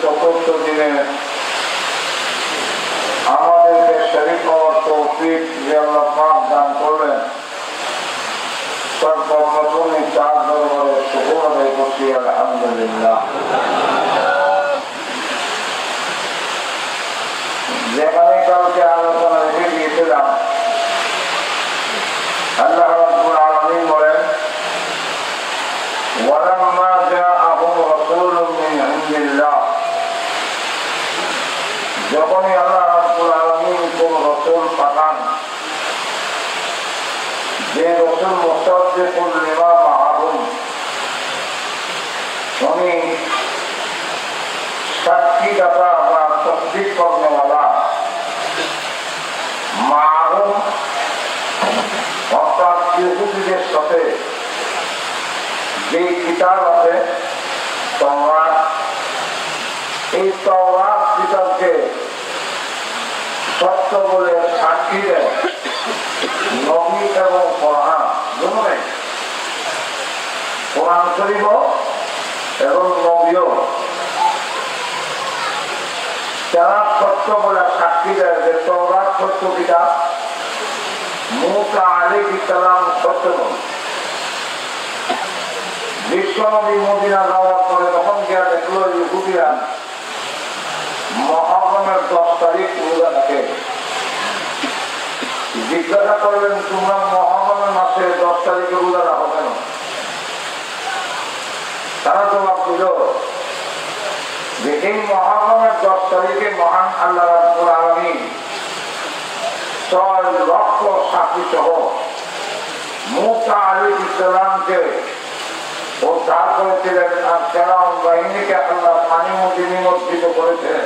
চতুর্থ দিনে আমাদেরকে শরীক হওয়ার তৌফিক যে আল্লাহ পাক দান করলেন, সর্বপ্রথমে তার দরবারে শুকর আদায় করছি আলহামদুলিল্লাহ। যেখানে কাউকে আলোচনা রেখে গিয়েছিলাম, আল্লাহ রাব্বুল আলামিন বলেন, ওয়ালাম্মা জাআহুম রাসূলুম মিন ইনদিল্লাহ, যখনই আল্লাহ রাব্বুল আলামিন কোন রাসূল পাঠান, যে রাসূল মুসাদ্দিকুল লিমা মাআহুম, উনি সাক্ষীদাতা বা তসদিক করনেওয়ালা, মাআহুম অর্থাৎ ইহুদীদের সাথে যে কিতাব আছে তাওরাত, এই তাওরাত কিতাবকে সত্য বলে সাক্ষী দেয় নবী এবং কোরআন দুটোই, কোরআন শরীফ এবং নবীও যারা সত্য বলে সাক্ষী দেয় যে তাওরাত সত্য কিতাব, মুসা আলাইহিস সালাম সত্য বলে। বিশ্বনবী মদিনা যাওয়ার পরে তখন গিয়া দেখলো ইহুদিরা মুহররমের 10 তারিখ রোজা রাখে। জিজ্ঞাসা করলেন, তোমরা মুহররমের মাসে 10 তারিখে রোজা রাখো কেন? তারা জবাব দিল যে এই মুহররমের 10 তারিখে মহান আল্লাহ রাব্বুল আলামিন 6 লক্ষ সাক্ষী সহ মুসা আলাইহিস সালামকে উদ্ধার করেছিলেন, আর ফেরাউন বাহিনীকে আল্লাহ পানির মধ্যে নিমজ্জিত করেছিলেন।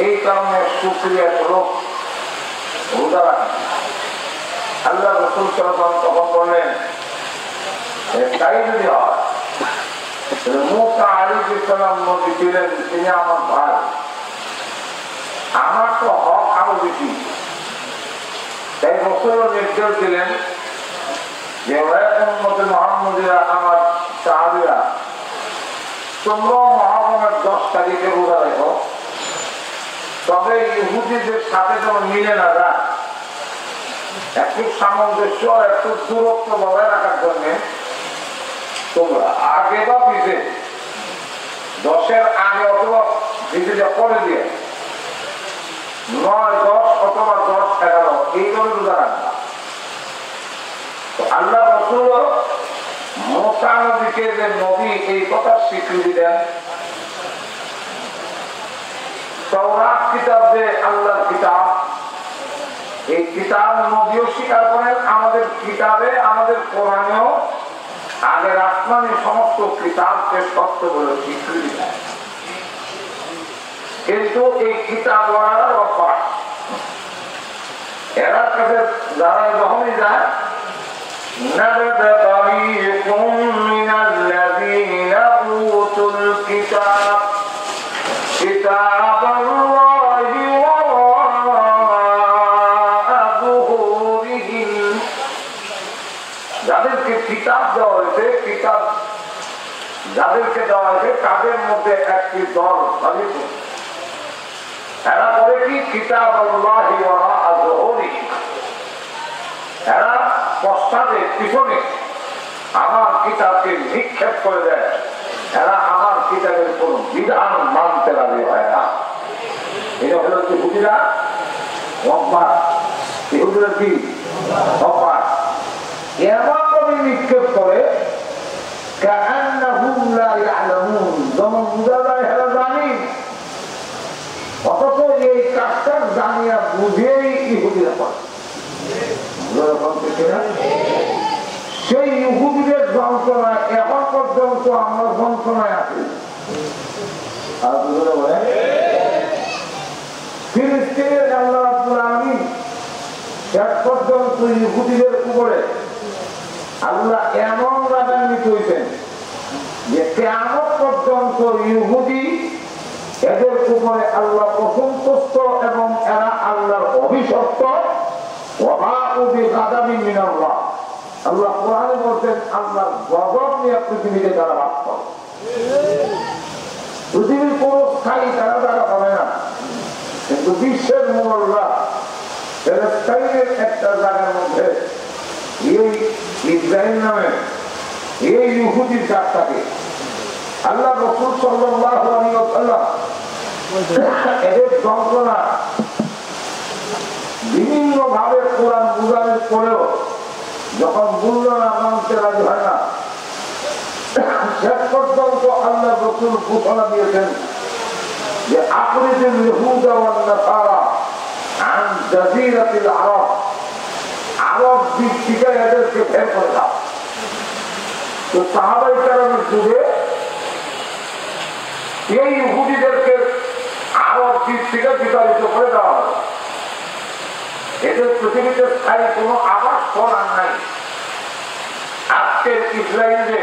এই কারণে শুকরিয়া স্বরূপ রোজা রাখেন। আল্লাহ রাসূল সাল্লাল্লাহু আলাইহি ওয়াসাল্লাম তখন বললেন, তাই যদি হয়, মুসা আলাইহিস সালাম নবী ছিলেন, তিনি আমার ভাই, আমার তো হক আরো বেশি। তাই রাসূল নির্দেশ দিলেন যে উম্মতে মুহাম্মাদিয়া, আমার সাহাবীরা, তোমরা মুহররমের 10 তারিখে রোজা রাখো, তবে ইহুদিদের সাথে যেন মিলে না যায়, একটু সামঞ্জস্য, একটু দূরত্ব বজায় রাখার জন্য তোমরা আগে বা পিছে, 10-এর আগে অথবা পিছে পরে দিয়ে 9, 10 অথবা 10, 11 এইভাবে রোজা রাখবা। আল্লাহ রাসূল মুসা নবীকে যে নবী এই কথা স্বীকৃতি দেন, তাওরাত কিতাব যে আল্লাহর কিতাব, এই কিতাব নবীও স্বীকার করেন, আমাদের কিতাবে, আমাদের কোরআনেও আগের আসমানি সমস্ত কিতাবকে সত্য বলে স্বীকৃতি দেয়। কিন্তু এই কিতাব ওয়ালারা অভ্যাস, এরা কাছে যারা যখনই যায়, نبذ فريق من الذين أوتوا الكتاب كتاب الله وراء ظهورهم, যাদেরকে কিতাব দেওয়া হয়েছে, কিতাব যাদেরকে দেওয়া হয়েছে তাদের মধ্যে একটি দল ভাবিত, এরা করে কি, কিতাব আল্লাহি ওয়ারাআ যুহুরিহিম, এরা পশ্চাতে পিছনে আমার কিতাবকে নিক্ষেপ করে দেয়, এরা আমার কিতাবের কোন বিধান মানতে রাজি হয় না। এটা হলো ইহুদিরা অভ্যাস, ইহুদিরা কি অভ্যাস, এমন ভাবে নিক্ষেপ করে কাআন্নাহুম লা ইয়ালামুন, যেমন বুঝা যায় এরা জানি, অথচ এই কাজটার জানিয়া বুঝেই ইহুদিরা করে। সেই ইহুদিদের যন্ত্রণা এখন পর্যন্ত আমরা যন্ত্রণায় আছি। ফিলিস্তিনের আল্লাহ রাব্বুল আলামিন শেষ পর্যন্ত ইহুদিদের উপরে আল্লাহ এমন রাগান্বিত হয়েছেন যে কিয়ামত পর্যন্ত ইহুদি এদের উপরে আল্লাহ অসন্তুষ্ট এবং এরা আল্লাহর অভিশপ্ত। আল্লাহ কোরআনে বলছেন আল্লাহর গজব নিয়ে পৃথিবীতে তারা বাস করে। পৃথিবীর কোন স্থায়ী তারা করে না, কিন্তু বিশ্বের মোল্লা ফিলিস্তিনের একটা জায়গার মধ্যে এই ইসরায়েল নামে এই ইহুদির জাতটাকে আল্লাহ রাসূল সাল্লাল্লাহু আলাইহি ওয়াসাল্লাম এদের যন্ত্রণা বিভিন্ন ভাবে কোরআন বুঝানোর পরেও যখন মূল্য না মানতে রাজি হয় না, শেষ পর্যন্ত আল্লাহ রাসূল ঘোষণা দিয়েছেন যে আখরিজুল ইহুদা ওয়ান নাসারা আন জাজিরাতিল আরব, আরব দ্বীপ থেকে এদেরকে বের করে দাও। তো সাহাবায়ে কেরামের যুগে এই ইহুদিদেরকে আরব দ্বীপ থেকে বিতাড়িত করে দেওয়া হয়। এদের পৃথিবীতে স্থায়ী কোনো আবাস করার নাই। আজকের ইসরায়েলে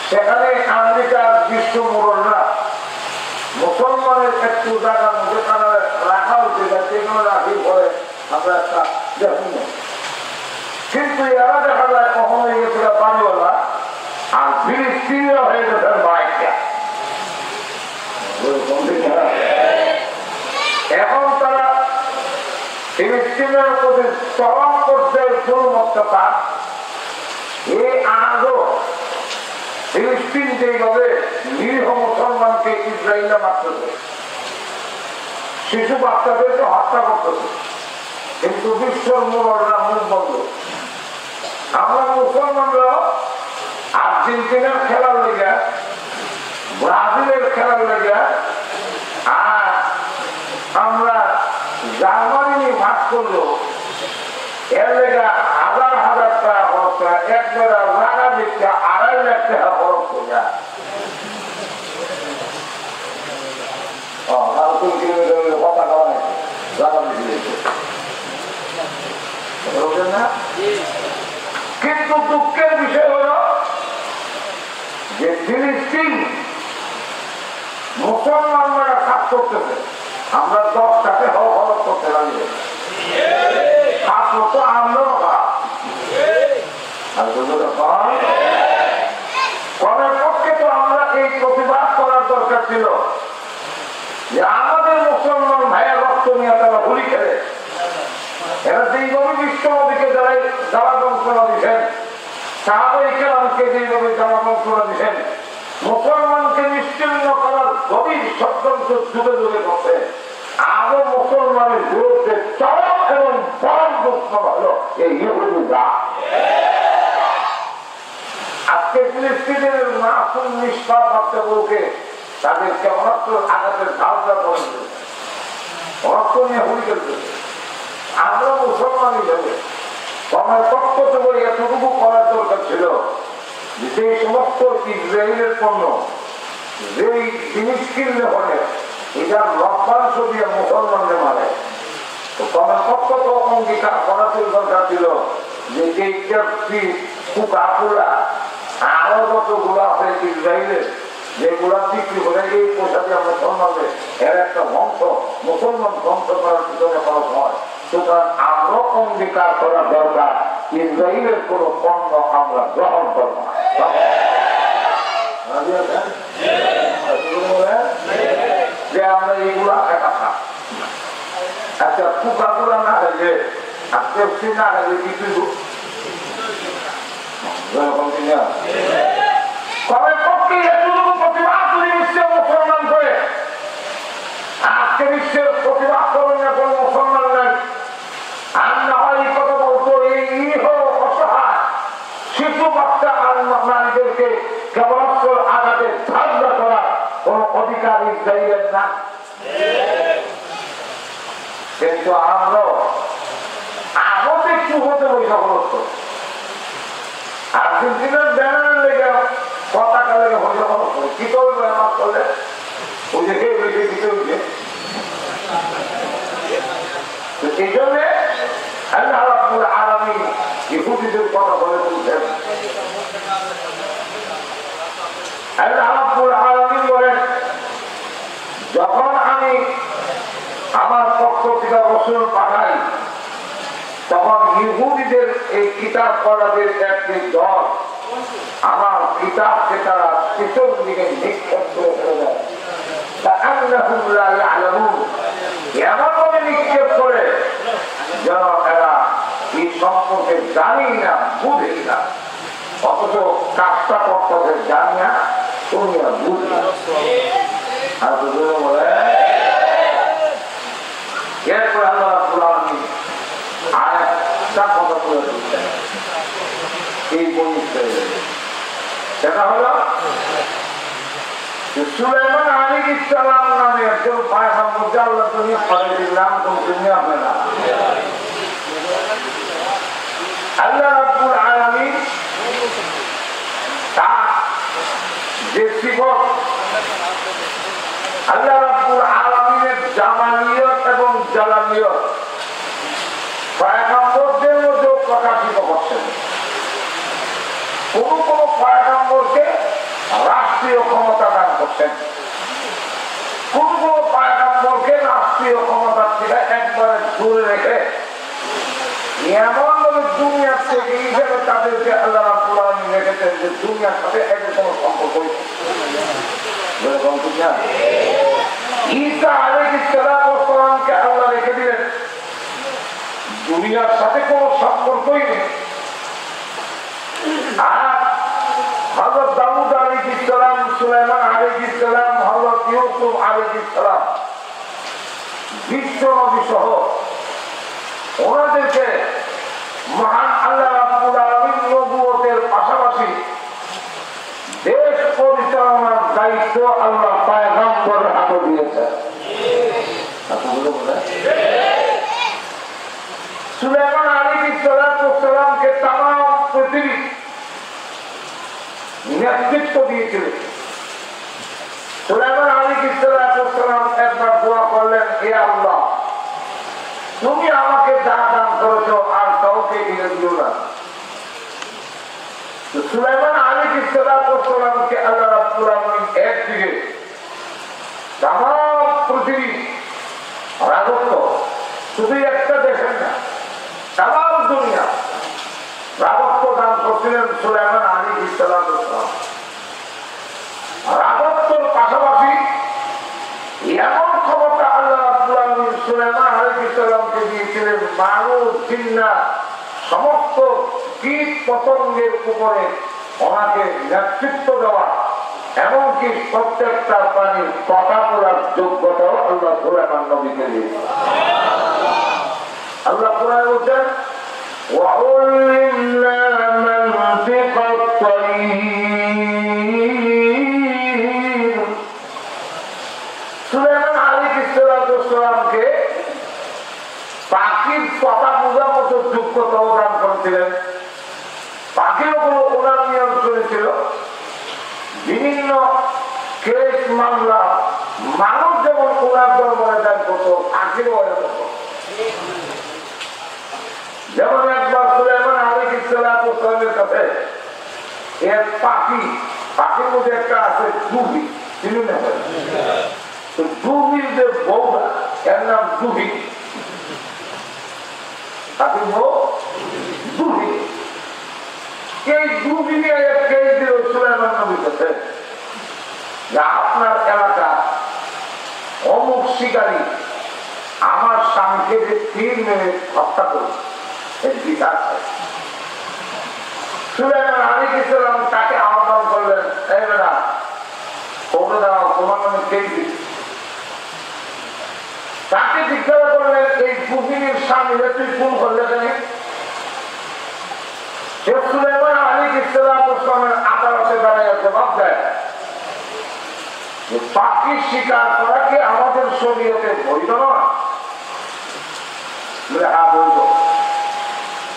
সেখানে আমেরিকার বিশ্ব মোড়লরা মুসলমানের একটু জায়গার মধ্যে তারা রাখা হচ্ছে, যেগুলো রাখি পরে আমরা একটা দেখুন। কিন্তু এরা দেখা যায় কখনো গেছিল পানিওয়ালা আর ফিলিস্তিনিরা হয়ে গেছে বাইকটা। এখন তারা ফিলিস্তিনের প্রতি চরম পর্যায়ে জুলুমত্ততা এই আজও ফিলিস্তিন যেভাবে নিরীহ মুসলমানকে ইসরায়েলে মারতেছে, শিশু বাচ্চাদেরকে হত্যা করতেছে, কিন্তু বিশ্বের মোড়লরা মুখ বন্ধ। আমরা মুসলমানরা আর্জেন্টিনার খেলার লেগে, ব্রাজিলের খেলার লেগে, আর আমরা জার্মানি ভাগ করলো এর লেগে হাজার হাজার টাকা খরচ করা, একবার জায়গা দিচ্ছে 2.5 লাখ টাকা খরচ করে যায়। কথা খাওয়া নাই কিন্তু দুঃখের বিষয় হল যে ফিলিস্তিন মুসলমানরা কাজ করতেছে, আমরা 10 টাকা খরচ করতে লাগবে। পক্ষে তো আমরা এই প্রতিবাদ করার দরকার ছিল যে আমাদের মুসলমান ভাইয়ের রক্ত নিয়ে তারা হোলি খেলে। এরা যেইভাবে বিশ্ব নদীকে যারা যন্ত্রণা দিচ্ছেন, সাহাবায়ে কেরামকে যেইভাবে যারা যন্ত্রণা দিচ্ছেন, মুসলমানকে নিশ্চিহ্ন করার গভীর ষড়যন্ত্র যুগে যুগে করছে। আরো মুসলমানের বিরুদ্ধে চরম এবং পরম দুশ্মন হল এই ইহুদি জাত। আজকে ফিলিস্তিনের মাসুম নিষ্পাপ বাচ্চাগুলোকে তাদের কেবলমাত্র আঘাতের ধারণা করে রক্ত নিয়ে হুড়ি খেলতেছে। আমরা মুসলমান হিসেবে আমার পক্ষ থেকে এতটুকু করার দরকার ছিল যে সেই সমস্ত ইসরায়েলের পণ্য যেই জিনিস কিনলে হবে এটার লভ্যাংশ দিয়ে মুসলমানদের মারে। তো তোমার পক্ষ তো অঙ্গীকার করার দরকার ছিল যে এই কুকাকুলা আরো যতগুলো আছে ইসরায়েলের, যেগুলা বিক্রি করে এই পয়সা দিয়ে মুসলমানদের এর একটা বংশ মুসলমান ধ্বংস করার পিছনে খরচ হয়। সুতরাং আরো অঙ্গীকার করা দরকার ইসরায়েলের কোন পণ্য আমরা গ্রহণ করবো না। যে আমরা এইগুলা একটা আচ্ছা কুকাগুলা না হলে পেপসি না হলে কিছু পক্ষে এতটুকু প্রতিবাদ করে বিশ্বের মুসলমান করে আজকে বিশ্বের প্রতিবাদ করবেন না কোন মুসলমান নাই। আর না হয় এই কথা বলতো এই অসহায় শিশু বাচ্চা আর নারীদেরকে কেবলমাত্র আঘাতে ধারণা করা কোন অধিকার ইসরায়েলের না। কিন্তু আমরা আমাদের একটু হতে ওই সকলত্ব আর্জেন্টিনার ব্যানার লেগে পতাকা লেগে হয়ে সকল কি করবে আমার করলে ওই দেখে বেশি দিতে হইবে। এই জন্যে আল্লাহ রাব্বুল আলামিন ইহুদিদের কথা বলে তুলছেন। আল্লাহ রাব্বুল আলামিন বলেন, যখন আমি আমার পক্ষ থেকে রাসূল পাঠাই তখন ইহুদিদের এই কিতাব পড়াদের একটি দল আমার কিতাবকে তারা পিছন দিকে নিক্ষেপ করে ফেলে দেয়। এমনভাবে নিক্ষেপ করে যেন এরা এই সম্পর্কে জানি না, বুঝি না, অথচ কাজটা করতে জানি না, তুমি বুঝি না। আর বলে এরপরে আল্লাহ রাব্বুল আলামিন আরেকটা কথা বলে দিচ্ছেন এই বইতে। সেটা হলো সুলাইমান আলাইহিস সালাম নামে একজন পয়গম্বর আল্লাহ তুমি পাঠিয়ে নাম তুমি আপনি না। আল্লাহ রাব্বুল আলামিন তার যে সিফত আল্লাহ রাব্বুল আলামিনের জামালিয়ত এবং জালালিয়ত পয়গম্বরদের মধ্যে প্রকাশিত করছেন। কোন কোন পয়গম্বরকে রাষ্ট্রীয় ক্ষমতা দান করছেন, কোন কোন পয়গম্বরকে রাষ্ট্রীয় ক্ষমতা থেকে একবারে দূরে রেখে এমন ভাবে দুনিয়ার থেকে হিসেবে তাদেরকে আল্লাহ রাব্বুল আলামিন রেখেছেন যে দুনিয়ার সাথে এদের কোনো সম্পর্ক ঈসা আলাইহিস সালামকে আল্লাহ রেখে দিলেন, দুনিয়ার সাথে কোনো সম্পর্কই নেই। আর হযরত দাউদ আলাইহিস সালাম, সুলাইমান আলাইহিস সালাম, হযরত ইউসুফ আলাইহিস সালাম বিশ্ব নবী সহ ওনাদেরকে মহান আল্লাহ রাব্বুল আলামিন নবুয়তের পাশাপাশি দেশ পরিচালনার দায়িত্ব আল্লাহ পয়গম্বরের হাতে দিয়েছেন। সুলাইমান আলাইহিস সালামকে তামাম পৃথিবী নেতৃত্ব দিয়েছিলেন। সুলাইমান আলাইহিস সালাম একবার দোয়া করলেন, হে আল্লাহ তুমি আমাকে যা দান করেছো আর কাউকে দিয়ে দিও না। সুলাইমান আলাইহিস সালামকে আল্লাহ রাব্বুল আলামিন একদিকে তামাম পৃথিবী রাজত্ব, শুধু একটা দেশের না তামাম দুনিয়া রাজত্ব দান করছিলেন সুলাইমান আলাইহিস সালাম। রাজত্বের পাশাপাশি এমন ক্ষমতা আল্লাহ রাব্বুল আলামিন সুলাইমান আলাইহিস সালামকে দিয়েছিলেন, মানুষ জিন্নাত সমস্ত কীট পতঙ্গের উপরে ওনাকে নেতৃত্ব দেওয়া, এমনকি প্রত্যেকটা প্রাণীর কথা বলার যোগ্যতাও আল্লাহ সুলাইমান নবীকে দিয়েছেন। আল্লাহ কোরআনে বলছেন, وَعُلِّمْنَا مَنْطِقَ الطَّيْرِ। সুলাইমান আলাইহিস সালামকে পাখির কথা বোঝার মতো যোগ্যতাও দান করেছিলেন। পাখিগুলো ওনার নিয়ন্ত্রণে ছিল। বিভিন্ন কেস মামলা মানুষ যেমন ওনার দরবারে দান করতো, পাখিরও এরকম। যেমন একবার সুলাইমান আলাইহিস সালামের কাছে এক পাখির মধ্যে একটা আছে জুহি, চিনি না? জুহির যে বউটা এর নাম জুহি, পাখির বউ জুহি। এই জুহি নিয়ে এক কেস দিল সুলাইমান নবীর কাছে যে আপনার এলাকা অমুক শিকারী আমার স্বামীকে যে তীর মেরে হত্যা করেছে, সুলাইমান আলাইহিস সালাম তাকে আহ্বান করলেন, এই বেটা ওকে দাও, তোমার নামে কেস দিচ্ছি। তাকে জিজ্ঞাসা করলেন, এই জুহির স্বামীরে তুই খুন করলে কেন? সে সুলাইমান আলাইহিস সালামের আদালতে দাঁড়িয়ে জবাব দেয়, পাখি শিকার করা কি আমাদের শরীয়তে বৈধ নয়? বলে হ্যাঁ বলবো।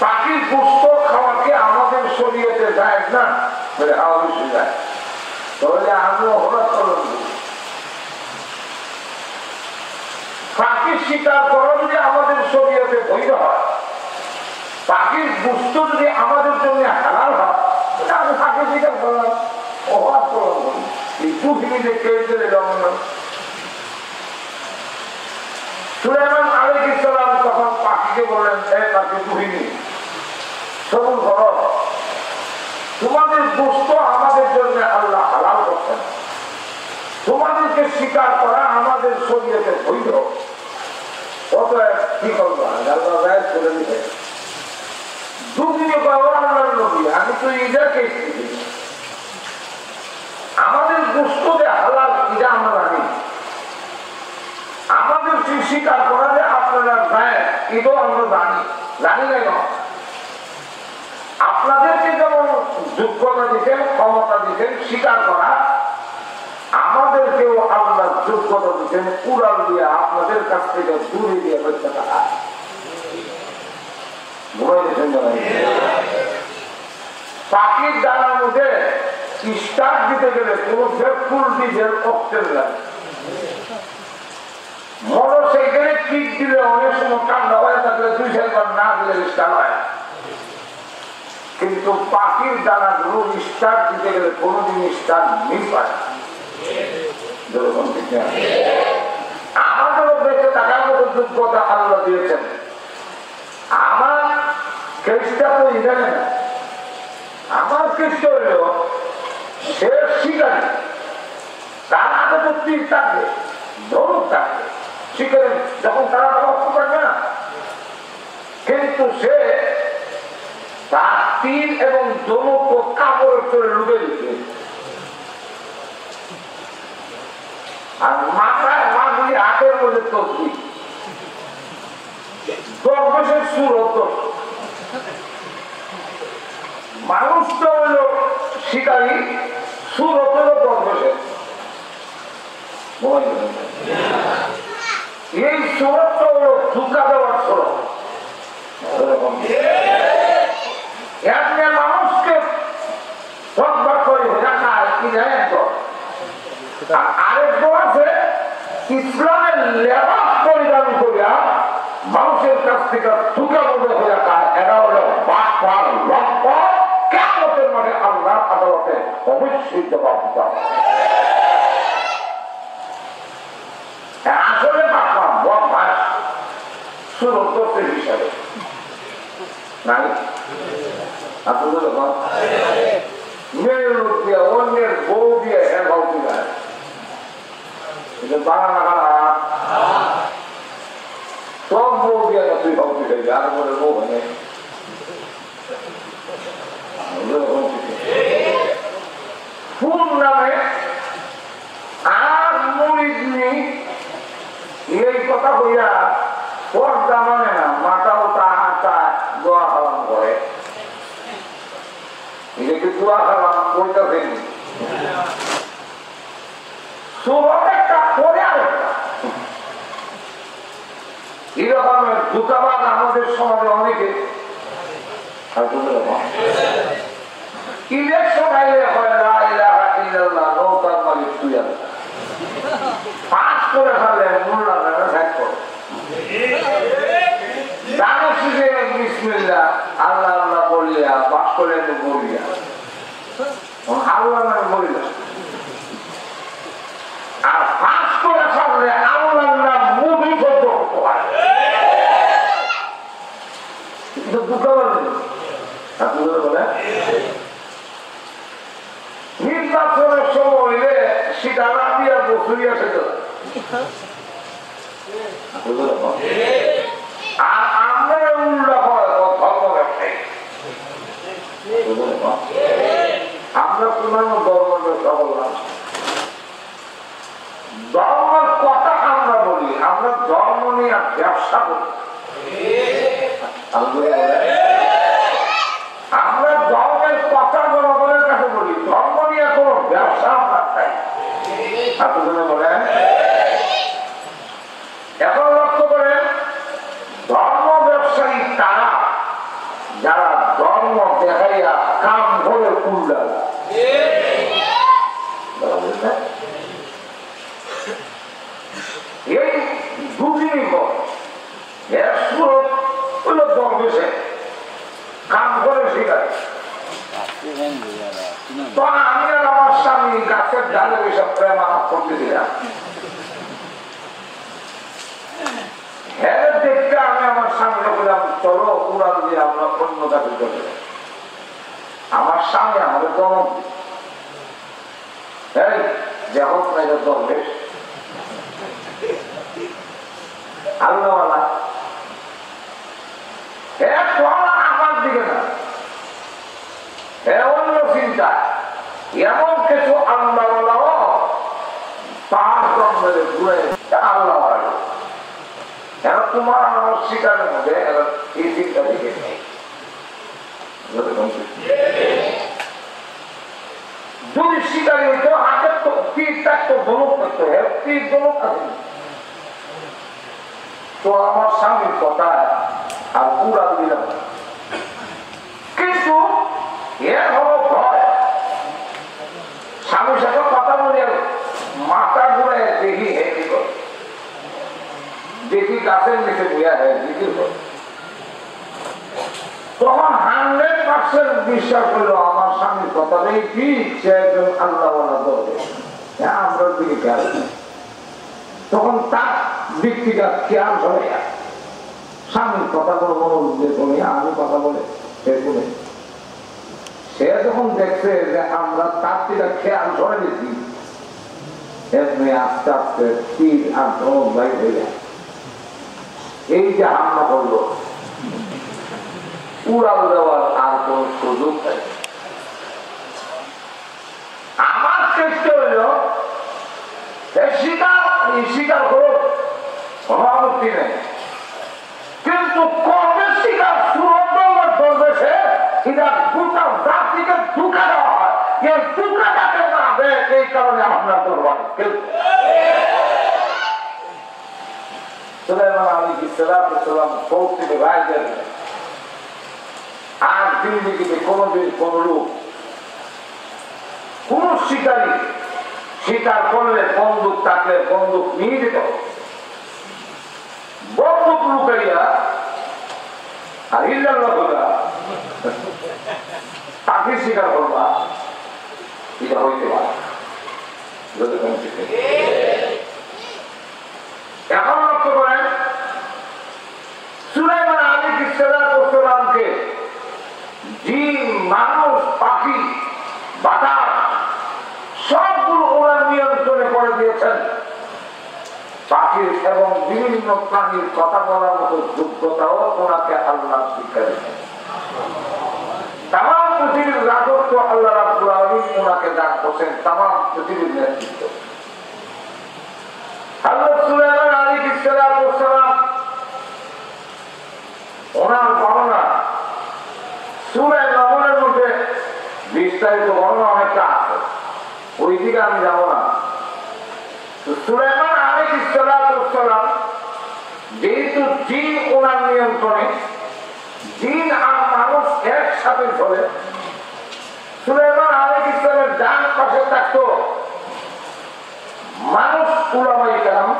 পাখির গোশত খাওয়া কি আমাদের শরীয়তে যায় না? বলে হ্যাঁ অবশ্যই যায়। তাহলে আমিও হঠাৎ পালন করি। পাখির শিকার করা যদি আমাদের শরীয়তে বৈধ হয়, পাখির গোশত যদি আমাদের জন্য হালাল হয়, আমি পাখির শিকার করলাম, অভাব পালন করি। এই পৃথিবীতে কেউ চলে যেমন সুলাইমান আলাইহিস সালাম তখন পাখিকে বললেন, এই পাখি তুহিনী সবুর করো, তোমাদের গোশত আমাদের জন্য আল্লাহ হালাল করছেন, তোমাদেরকে স্বীকার করা আমাদের শরীয়তে বৈধ। অতএব কি করবো? করে দিতে দুদিনে পাবো আল্লাহর নবী, আমি তো ইজাকে আমাদের গোশত যে হালাল ইজা আমরা জানি, আমাদের স্বীকার করা যে আপনারা দেয় এটাও আমরা জানি, জানি না কেন? আপনাদেরকে যেমন যোগ্যতা দিতেন, ক্ষমতা দিতেন স্বীকার করা, আমাদেরকেও আল্লাহ যোগ্যতা দিতেন উড়াল দিয়ে আপনাদের কাছ থেকে দূরে দিয়ে হচ্ছে টাকা পাখির ডানার মধ্যে স্টার্ট দিতে গেলে কোন ফুল ডিজেল অক্সিজেন লাগে। মোটরসাইকেলে কিক দিলে অনেক সময় ঠান্ডা হয়ে থাকলে 2-4 বার না দিলে স্টার্ট হয়, কিন্তু পাখির দানাগুলো স্টার্ট দিতে গেলে কোনদিন স্টার্ট মিস পায় না। আমাদেরও বেঁচে থাকার মতো যোগ্যতা আল্লাহ দিয়েছেন। আমার কেসটা তো জানে না, আমার কেসটা হইল সে শিকারী, তার আগে তো তীর থাকবে, ধনুক থাকবে, শিকারী যখন তারা রক্ত পারবে না, কিন্তু সে তার তীর এবং ধনুক ও কাপড়ের চলে লুকে দিচ্ছে, আর মাথায় মাগুলি হাতের মধ্যে তসবি, দরবেশের সুরত। মানুষটা হইল শিকারী, সুরত হইল দরবেশের। এই সুরতটা হইল ধোঁকা দেওয়ার সুরত। এমনি মানুষকে আরেকজন আছে ইসলামের লেবাস পরিধান করিয়া মানুষের কাছ থেকে ধোঁকা মনে হইয়া খায়। এরা হলো বাটপার, লম্পট, কিয়ামতের মাঠে আল্লাহর আদালতে অবশ্যই জবাব দিতে হবে। আসলে বাটপার বদমাশ সুরক্ষের হিসাবে নাই। আপনাদের মেয়ের লোক দিয়ে অন্যের বউ দিয়ে এর ভাবতে যায়, বানানা খানা সব বউ দিয়ে তুই ভাবতে চাইবি, আর বলে বউ হয় ফুল নামে আর মুড়িদ নেই। এই কথা হইয়া পর্দা মানে না, মাথাও তাহাটা দোয়া পালন করে, নিজেকে দোয়া খালাম বইটা দেনি সুরত একটা পরে আরেকটা। এরকমের দূতাবাদ আমাদের সমাজে অনেকে। ইলেকশন আইলে হয় লা ইলাহা ইল্লাল্লাহ, নৌকার মালিক তুই আল্লাহ, পাস করে ফেলে মোল্লা নামে ত্যাগ করে জানো শিখে বিসমিল্লাহ আল্লাহ আল্লাহ বলিয়া বাস করে বলিয়া আল্লাহ নামে বলিলা, আর পাস করে ফেললে আল্লাহ নাম মুভি বদ্ধ করতে হয়। কিন্তু দুঃখ বলে নির্বাচনের সময় হইলে সেটা রাবিয়া বসুরিয়া সেটা, আর আমরা উল্টা হয় ধর্ম ব্যবসায়ী, আমরা কোন ধর্ম ব্যবসা বললাম, ধর্মের কথা আমরা বলি, আমরা ধর্ম নিয়ে ব্যবসা করি। আমরা ধর্মের কথা জনগণের কাছে বলি, ধর্ম নিয়ে কোনো ব্যবসা আমরা চাই। আপনাদের বলেন এখন লক্ষ্য করেন, ধর্ম উল্লাল এই দুদিনই হলো দরবেশে কাম করে শিখায় তো আমি আর আমার স্বামী গাছের ডালে ওইসব প্রেম আমার করতে দিলাম হ্যাঁ দেখতে আমি আমার সামনে বললাম চলো উড়াল দিয়ে আমরা অন্য কাছে চলে যাই আমার সামনে আমাদের দমক এই যে হোক না এটা দরবেশ আল্লাহওয়ালা আমার দিকে না অন্য চিন্তা এমন কিছু আল্লাহওয়ালাও তার জন্মের ঘুরে আল্লাহওয়ালা এখন তোমার আমার শিকারের মধ্যে এই চিন্তা দিকে নেই যদি শিকারি হইতো হাতের তো তীর থাকতো ধনুক থাকতো তীর ধনুক আছে তো আমার স্বামীর কথা আর পুরা দিলাম কিন্তু এর হলো ভয় স্বামীর সাথে কথা বলে মাথা ঘুরে দেখি হেঁটে করে দেখি গাছের নিচে বুয়া হয় জিকির করে তখন 100% বিশ্বাস করলো আমার স্বামীর কথাটাই ঠিক সে একজন আল্লাহওয়ালা দরবে আমরা দিকে খেয়াল তখন তার দিক থেকে খেয়াল হবে স্বামীর কথাগুলো মনোযোগ দিয়ে শুনি আমি কথা বলে সে শুনে সে যখন দেখছে যে আমরা তার থেকে খেয়াল ধরে দিচ্ছি এমনি আস্তে আস্তে তীর আর ধমক ভাই হয়ে যায় এই যে হামলা করলো উড়াল দেওয়ার আর কোন সুযোগ নেই আমার চেষ্টা হইল স্বীকার করো সমাপত্তি নেই কিন্তু কবে স্বীকার সুরত ধরবে এটা গোটা জাতিকে ধোঁকা দেওয়া হয় এই ধোঁকাটাকে না দেয় এই কারণে আমরা করবার সুলাইমান আলাইহিস সালাম কৌশলে রায় দেন আর জিন্দিগিতে কোনদিন কোন লোক কোন শিকারী শিকার করলে বন্দুক থাকলে বন্দুক নিয়ে যেত বন্দুক লুকাইয়া আর ইল্লাল্লাহুরা তাকে স্বীকার করবা এটা হইতে পারে এখন লক্ষ্য করেন সুলাইমান আলাইহিস সালামকে জিন মানুষ পাখি বাতাস সবগুলো ওনার নিয়ন্ত্রণে করে দিয়েছেন পাখির এবং বিভিন্ন প্রাণীর কথা বলার মতো যোগ্যতাও ওনাকে আল্লাহ শিক্ষা দিয়েছেন তাম পৃথিবীর রাজত্ব আল্লাহ রাব্বুল আলামিন ওনাকে দান করছেন তাম পৃথিবীর নেতৃত্ব হযরত সুলাইমান আলাইহিস সালাম ওনার বর্ণনা সূরা নমলের মধ্যে বিস্তারিত বর্ণনা অনেকটা আছে ওই দিকে আমি যাবো না সুলাইমান আলাইহিস সালাম যেহেতু জিন ওনার নিয়ন্ত্রণে জিন আর মানুষ একসাথে চলে সুলাইমান আলাইহিস সালামের ডান পাশে থাকতো মানুষ উলামায়ে কেরাম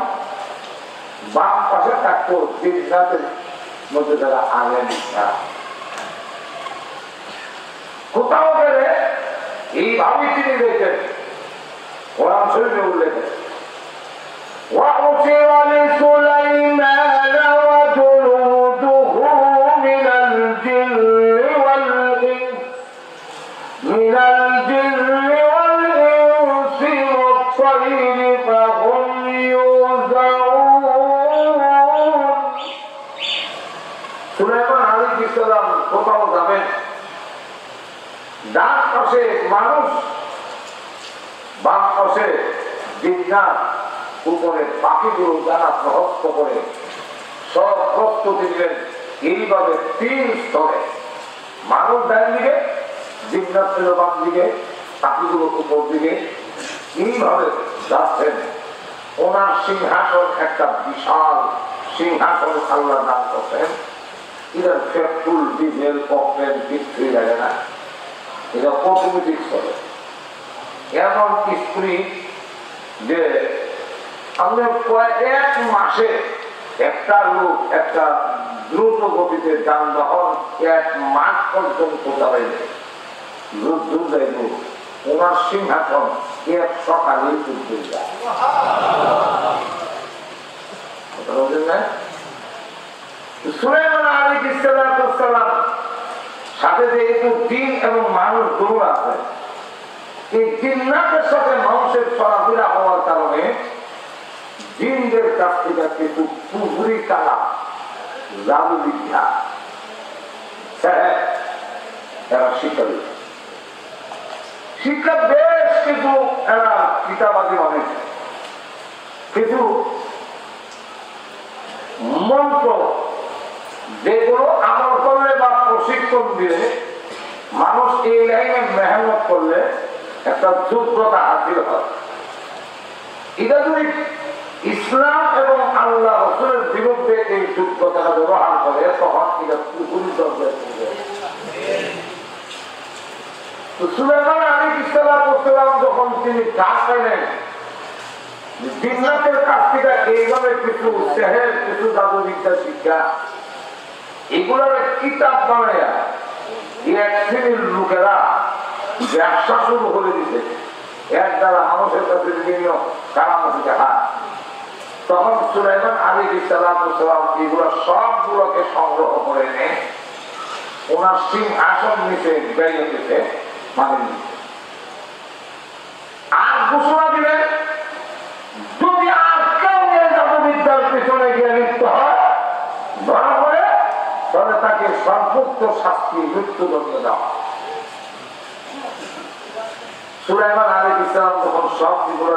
বাম পাশে থাকতো জিন্নাতের মধ্যে যারা আলেম কোথাও গেলে এইভাবে তিনি দেখেন কোরআন শরীফে উল্লেখ وَأُسِرَ لِسُلَيْمَانَ وَجُنُودُهُ مِنَ الْجِنِّ وَالْإِنسِ وَالطَّيْرِ فَهُمْ يُوزَعُونَ সুলাইমান আলাইহিস সালাম কোথাও যাবেন ডান পাশে মানুষ বাম পাশে জিন্নাত উপরে পাখিগুলো জানা প্রহস্ত করে সব প্রস্তুতি দিলেন এইভাবে 3 স্তরে মানুষ ডান দিকে জিন্নাত ছিল বাম দিকে পাখিগুলো উপর দিকে এইভাবে যাচ্ছেন ওনার সিংহাসন একটা বিশাল সিংহাসন আল্লাহ দান করছেন এদের পেট্রোল ডিজেল অক্সিজেন কিছুই লাগে না এটা অটোমেটিক চলে। এমন স্ত্রী যে আমরা এক মাসে একটা লোক একটা দ্রুত গতিতে যানবাহন 1 মাস পর্যন্ত চালাইলে ওনার সিংহাসন এক সকালে উঠতে যায়। সুলাইমান আলাইহিস সালাম সাথে যেহেতু জিন এবং মানুষ দূর আছে, এই জিন্নাতের সাথে মানুষের চলাফেরা হওয়ার কারণে জিনদের কাছ থেকে কিছু পুকুরি কালা জাদু বিদ্যা এরা শিক্ষা দিচ্ছে। শিক্ষা বেশ কিছু এরা কিতাবাদি অনেক কিছু মন্ত্র যেগুলো আমল করলে বা প্রশিক্ষণ দিলে মানুষ এই লাইনে মেহনত করলে একটা যোগ্যতা হাসিল হয়। এটা যদি ইসলাম এবং আল্লাহ রাসূলের বিরুদ্ধে এই যোগ্যতাটা ব্যবহার করে তখন এটা পুকুরি দরজা। সুলাইমান আলাইহিস সালাম যখন তিনি ডাক পেলেন জিন্নাতের কাছ থেকে এইভাবে কিছু সেহের কিছু জাদুবিদ্যা শিক্ষা এগুলোর কিতাব বানাইয়া এক শ্রেণীর লোকেরা ব্যবসা শুরু করে দিতে, এর দ্বারা মানুষের কাছে বিভিন্ন কারামতি দেখা। তখন সুলাইমান আলাইহিস সালাম এগুলো সবগুলোকে সংগ্রহ করে এনে ওনার সিংহাসন নিচে গাইতে মানে আর ঘোষণা দিলেন যদি আর কেউ জাদুবিদ্যার পিছনে গিয়ে লিপ্ত হয় ধরা পড়ে তাহলে তাকে সর্বোচ্চ শাস্তি মৃত্যুদণ্ড দেওয়া। সুলাইমান আলাইহিস সালাম যখন সব জীবন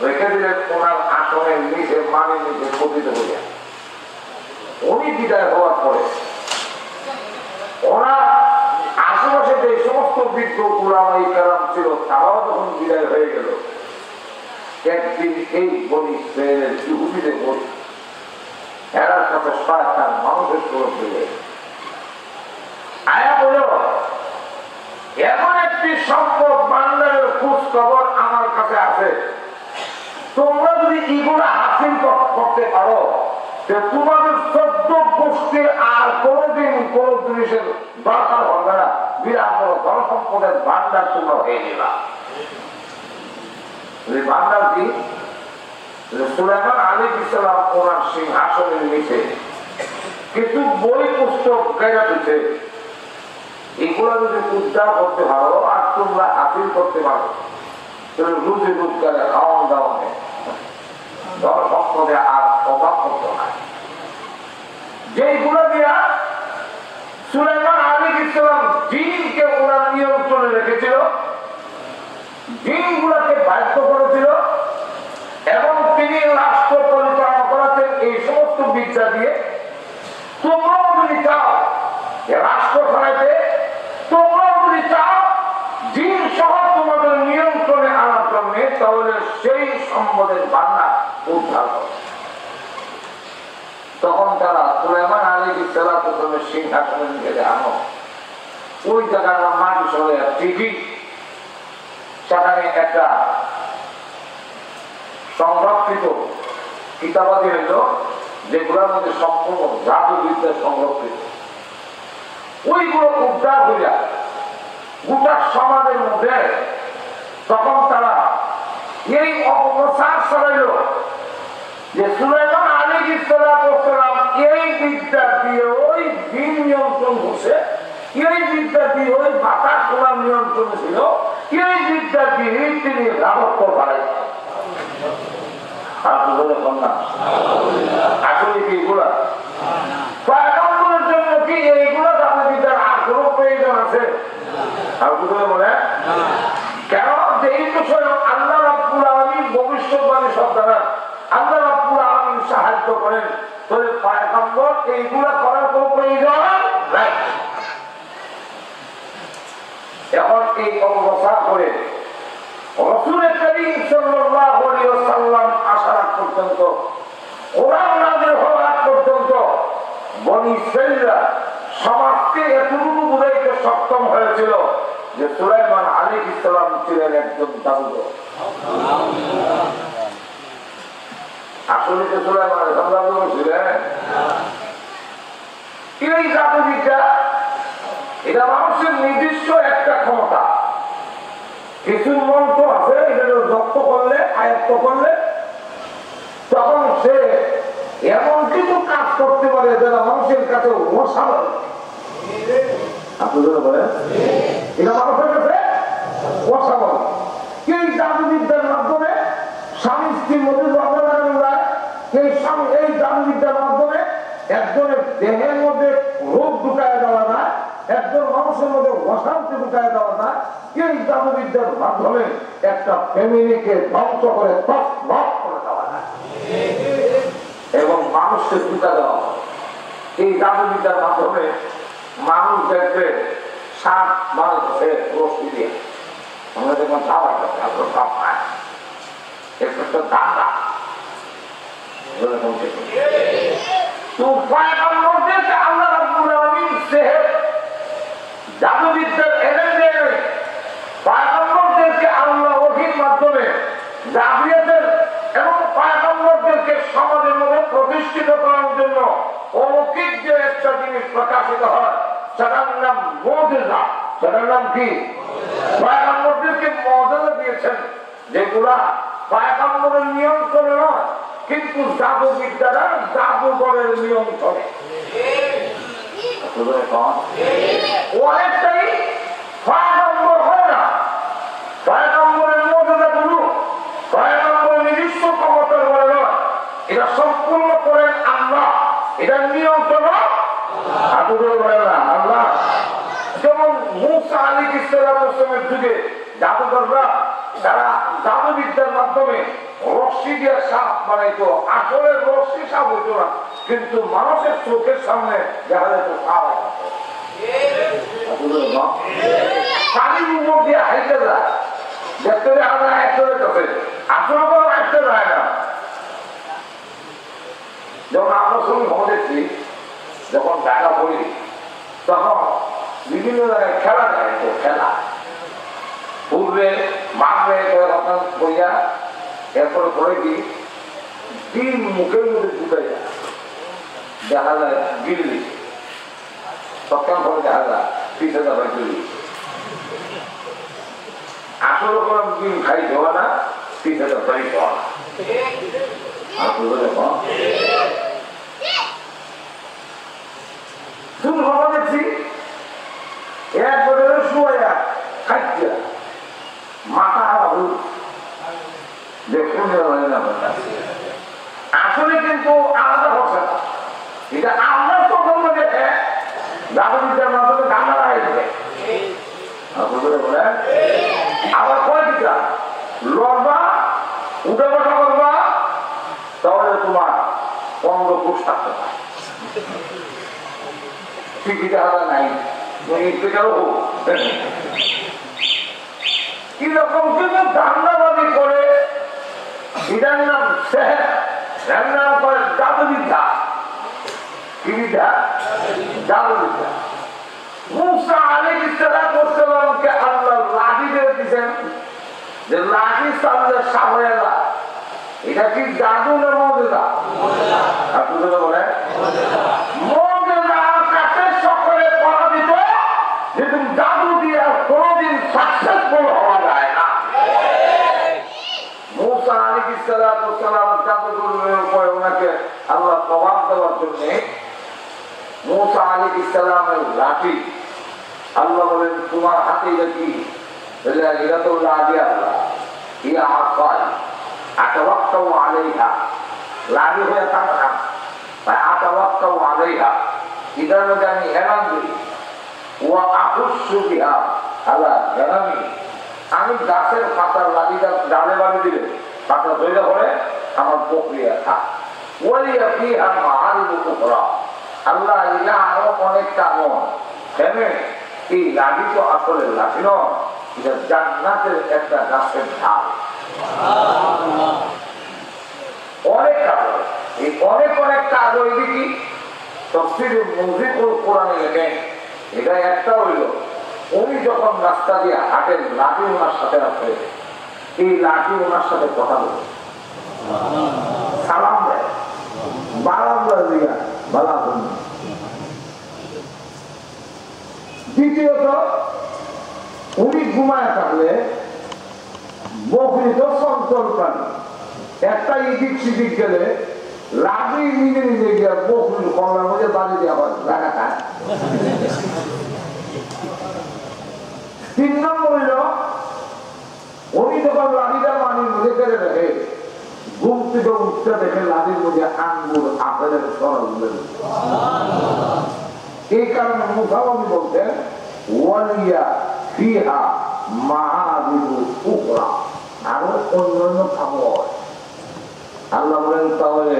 রেখে দিলেন ওনার আসনের নিচে মানের নিচে পতিত হয়ে, উনি বিদায় হওয়ার পরে ওনার আশেপাশে যে সমস্ত বিজ্ঞ উলামায়ে কেরাম ছিল তারাও যখন বিদায় হয়ে গেল, একদিন এই বনি ইসরাঈলের ইহুদিদের বলি এরা সাথে শয়তান মানুষের সুরত হয়ে আয়া বলল এমন একটি সম্পদ বান্দারের খোঁজ খবর আমার কাছে আছে, তোমরা যদি এগুলো হাসিল করতে পারো তোমাদের 14 গোষ্ঠীর আর কোনদিন কোন জিনিসের দরকার হবে না, বিরাট বড় ধন সম্পদের ভান্ডার তোমরা হয়ে যাবা। ভান্ডার কি? সুলাইমান আলাইহিস সালাম ওনার সিংহাসনের নিচে কিছু বই পুস্তক গাইয়া দিতে, এগুলো যদি উদ্ধার করতে পারো আর তোমরা হাসিল করতে পারো তাহলে রুজি রোজগারে খাওয়ান দাওয়ানে ধন সম্পদে আর অভাব করতে হয়। যেগুলো দিয়া সুলাইমান আলাইহিস সালাম জিনকে ওনার নিয়ন্ত্রণে রেখেছিল, জিনগুলোকে বাধ্য করেছিল এবং তিনি রাষ্ট্র পরিচালনা করাতেন এই সমস্ত বিদ্যা দিয়ে। তোমরাও যদি চাও রাষ্ট্র চালাইতে, তোমরাও যদি চাও জিন সহ তোমাদের নিয়ন্ত্রণে আনার জন্য, তাহলে সেই সম্পদের ভান্ডার উদ্ধার করে। তখন তারা সুলাইমান আলাইহিস সালামের সিংহাসনের নিচে আনো, ওই জায়গাটা মাটি সরে ঠিকই সেখানে একটা সংরক্ষিত কিতাবাদি হইল যেগুলোর মধ্যে সম্পূর্ণ জাদুবিদ্যা সংরক্ষিত, ওইগুলো উদ্ধার হইয়া গোটা সমাজের মধ্যে তখন তারা এই অপপ্রচার চালাইল যে সুলাইমান আলাইহিস সালাম এই বিদ্যা দিয়ে ওই জিন নিয়ন্ত্রণ করছে, এই বিদ্যা দিয়ে ওই বাতাস ওনার নিয়ন্ত্রণ ছিল, এই বিদ্যা দিয়ে তিনি রাজত্ব বাড়াইছেন। আসলে কি এগুলা পয়গম্বরের জন্য কি এইগুলো জাদুবিদ্যার আর কোনো প্রয়োজন আছে? আর কোথায় বলে কেন? যেহেতু স্বয়ং আল্লাহ রাব্বুল আলামিন ভবিষ্যৎবাণী সব জানান, আল্লাহ রাব্বুল আলামিন সাহায্য করেন, তাহলে পয়গম্বর এইগুলা করার কোনো প্রয়োজন নাই। এখন এই অবস্থা করে রাসূল করিম সাল্লাল্লাহু আলাইহি ওয়াসাল্লাম আসার আগ পর্যন্ত, কোরআন নাযিল হওয়ার আগ পর্যন্ত বনী ইসরাঈলরা সমাজকে এতটুকু বুঝাইতে সক্ষম হয়েছিল যে সুলাইমান আলাইহিস সালাম ছিলেন একজন জাদুকর। আসলে যে সুলাইমান আলাইহিস সালাম জাদুকর ছিলেন, এই জাদুবিদ্যা এটা মানুষের নির্দিষ্ট একটা ক্ষমতা। কিছু মন্ত্র আছে, এটা জপ্ত করলে, আয়ত্ত করলে তখন সে এমন কিছু কাজ করতে পারে যারা মানুষের কাছে অসাধারণ। আপনাদের বলেন এটা মানুষের কাছে অসাধারণ। এই জাদুবিদ্যার মাধ্যমে স্বামী স্ত্রীর মধ্যে ঝগড়া লাগানো যায়, এই জাদুবিদ্যার মাধ্যমে একজনের দেহের মধ্যে রোগ ঢুকায় দেওয়া যায়, একজন মানুষের মধ্যে অশান্তি ঢুকায় দেওয়া যায়। এই জাদুবিদ্যার মাধ্যমে একটা ফ্যামিলিকে ধ্বংস করে তছনছ করে দেওয়া যায় এবং মানুষকে ঢুকা দেওয়া হয়। এই জাদুবিদ্যার মাধ্যমে মানুষ দেখবে সাপ মানুষকে রশ্মি দিয়ে, আমরা যখন খাবার খাবো সব খায়, একটু ধান্দা জাদুবিদ্যার পয়গম্বরদেরকে আল্লাহ ওহীর মাধ্যমে জাবিয়াদের এবং পয়গম্বরদেরকে সমাজের মধ্যে প্রতিষ্ঠিত করার জন্য অলৌকিক যে একটা জিনিস প্রকাশিত হয়, সেটার নাম মুজিজা। সেটার নাম কি? পয়গম্বরদেরকে মুজিজা দিয়েছেন, যেগুলা পয়গম্বরের নিয়ন্ত্রণে নয়, কিন্তু জাদুবিদ্যাটা জাদুঘরের নিয়ন্ত্রণে। অনেকটাই পয়গম্বর হয় না, পয়গম্বরের মুজিজাগুলো পয়গম্বরের নিজস্ব ক্ষমতার বলে নয়, এটা সম্পূর্ণ করেন আল্লাহ, এটা নিয়ন্ত্রণ আল্লাহ। যেমন মূসা আলাইহিস সালামের যুগে জাদুকররা তারা জাদুবিদ্যার মাধ্যমে রশ্মি দিয়ে সাপ বানাইতো, আসলে রশ্মি সাপ হইতো না, কিন্তু মানুষের চোখের সামনে দেখা যেত সাপ। পানির উপর দিয়ে হাইতে যায়, দেখতে আমরা একটা আসলে কোনো একটা যায় না। যখন আমরা সঙ্গে খবর দেখছি, যখন দেখা পড়ি তখন বিভিন্ন জায়গায় খেলা যায়, তো খেলা পূর্বে মারবে বইয়া, এরপরে পরে কি দিন মুখের মধ্যে ঢুকে যায়, দেখা যায় গিল্লি, তখন পরে দেখা যায় পিঠে যাবে গিল্লি। আসলে কোনো দিন খাই দেওয়া না, পিঠে যাবে দেওয়া না। শুধু ভাবা দেখছি এক বছরের শুয়া খাইতে মাথা দেখুন, আসলে কিন্তু আলাদা হচ্ছে না। এটা আপনার তখন দেখে জাদুবিদ্যার মাধ্যমে ধান্দা লাগাই দেবে। আবার কয়েকটা লড়বা, উঠে বসা করবা, তাহলে তোমার 15 কোষ থাকতে পারে। টিকিটা হারা নাই, কিরকম কিন্তু ধান্দাবাদী করে, এটার নাম সেহের, এর নাম করে জাদুবিদ্যা। কি বিদ্যা? জাদুবিদ্যা। মূসা আলাইহিস সালামকে আল্লাহ লাঠি দিয়ে দিয়েছেন, যে লাঠি চাললে সাপ হয়ে যায়। এটা কি জাদু না মুজিজা? আপনারা বলেন মুজিজার কাছে সকলে পরাজিত, কিন্তু জাদু দিয়ে কোনদিন সাকসেসফুল হওয়া যায় না। মূসা আলাইহিস সালাম জাদুকরের উপরে ওনাকে আল্লাহ প্রভাব দেওয়ার জন্য মূসা আলাইহিস সালামের লাঠি, আল্লাহ বলেন তোমার হাতে এটা কি? এটা তো লাঠি, আল্লাহ ইয়া আকাল আতাওয়াক্কাউ আলাইহা, লাঠি হয়ে থাকতাম, আতাওয়াক্কাউ আলাইহা, এটার মধ্যে আমি হেলান দিই, ওয়া আহুসু বিহা আলা জানামি, আমি গাছের পাতার লাঠিটা ডালে বাড়ি দিলে পাতা ধরে পড়ে আমার প্রক্রিয়া থাক। ওয়ালিয়া ফিহা মাআরিবু উখরা, আল্লাহ এটা আরো অনেক কারণ। কেন এই লাঠি তো আসলে লাঠি নয়, এটা জান্নাতের একটা গাছের ঢাল। অনেক কাজ, এই অনেক অনেক কাজ হইবে কি তাফসীরে মুজিবুল কোরআনে লেখেন, এটা একটা হইল উনি যখন রাস্তা দিয়ে হাঁটেন, লাঠি ওনার সাথে আছে, এই লাঠি ওনার সাথে কথা বলে, সালাম দেয়, দ্বিতীয়ত উনি ঘুমায় থাকলে বকরি তো চঞ্চল প্রাণী, একটা ইদিক সিদিক গেলে লাঠি নিজে নিজে গিয়ে বকরির কলার মধ্যে বাড়ি দিয়ে আবার জায়গা খায়। 3 নম্বর হইল উনি যখন লাঠিটা পানির মধ্যে ফেলে রাখে, ঘুম থেকে উঠতে দেখে লাঠির মধ্যে আঙ্গুর আপেলের সরল। এই কারণে মুসাফি বলতেন ওয়ালিয়া ফিহা মাহাবিবু উখরা, আরো অন্যান্য খাবার। আল্লাহ বলেন তাহলে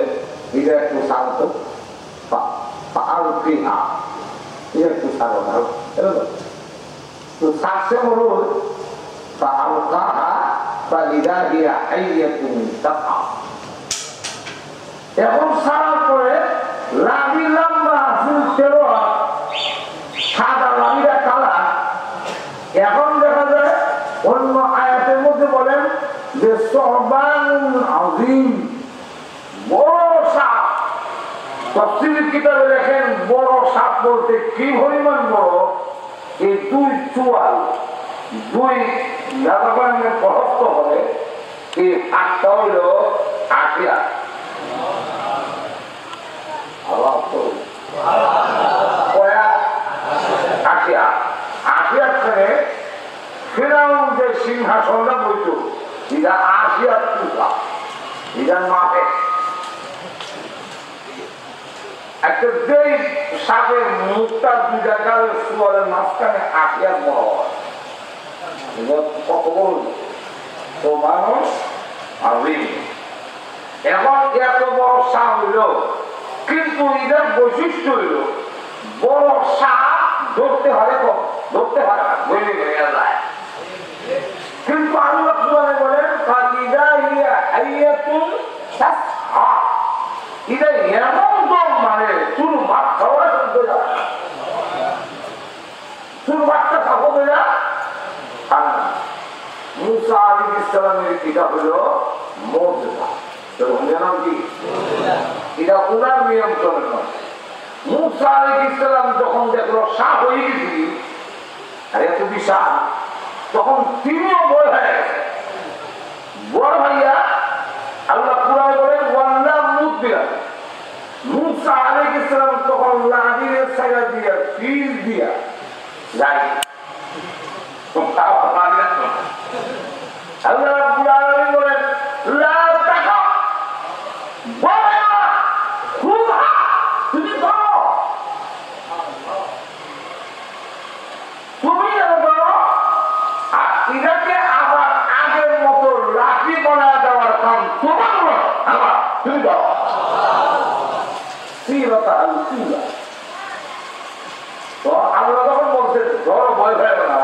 এটা একটু শান্ত আর ফিহা, এটা একটু শান্ত তো শাকসে বলুন এখন সারা করে লাভি লম্বা সাদা লাভিটা কালা। এখন দেখা যায় অন্য আয়াতের মধ্যে বলেন যে সহবানুন আযীম, বড় সাপ। তাফসীরের কিতাবে লেখেন বড় সাপ বলতে কি পরিমাণ বড়, এই 2 চুয়াল 2 লাগাবানের প্রহস্ত হবে, এই হাতটা হইল 80 ফেরাউন যে সিংহাসনটা বইত, এটা 80 টুকরা, এটার মাপে একটা যেই সাপের মুখটা 2 জায়গায় সুয়ালের মাঝখানে 80 বড় হয়। কত বড় তো মানুষ আর এখন এত বড় সাপ হইল, কিন্তু এটার বৈশিষ্ট্য হইল বড় সাপ ধরতে হয়, ধরতে হয় না, বইলে গেলে যায়। কিন্তু আল্লাহ কুরআনে বলেন ফাইদা হিয়া হাইয়াতুন তাসআ, এটা এমন দম মানে চুল মাথা শুনতে যায়, চুল মাথা খাবো না। মুসা আলাইহিস সালামের কিতাব হলো মুজিজা, তো নাম কি? এটা ওনার নিয়ন্ত্রণে নয়। মুসা আলাইহিস সালাম যখন দেখলো সাপ হয়ে গেছি আর এত বিশাল, তখন তিনিও বড় হয়ে গেছে। বড় ভাইয়া আল্লাহ কুরআনে বলেন ওয়াল্লা মুদবিরা, মুসা আলাইহিস সালাম তখন লাঠির ছায়া দিয়া তীর দিয়া যাই আল্লাহ রাব্বুল আলামিন বলেন লা তাকা ওয়া খুযা, তুমি ধরো, তুমি ধরো। আর এটাকে আবার আগের মতো লাঠি বানায় দেওয়ার কাম তোমার নয়, আমার, তুমি ধরো। তো আল্লাহ যখন বলছে ধরো, ভয় পাই না,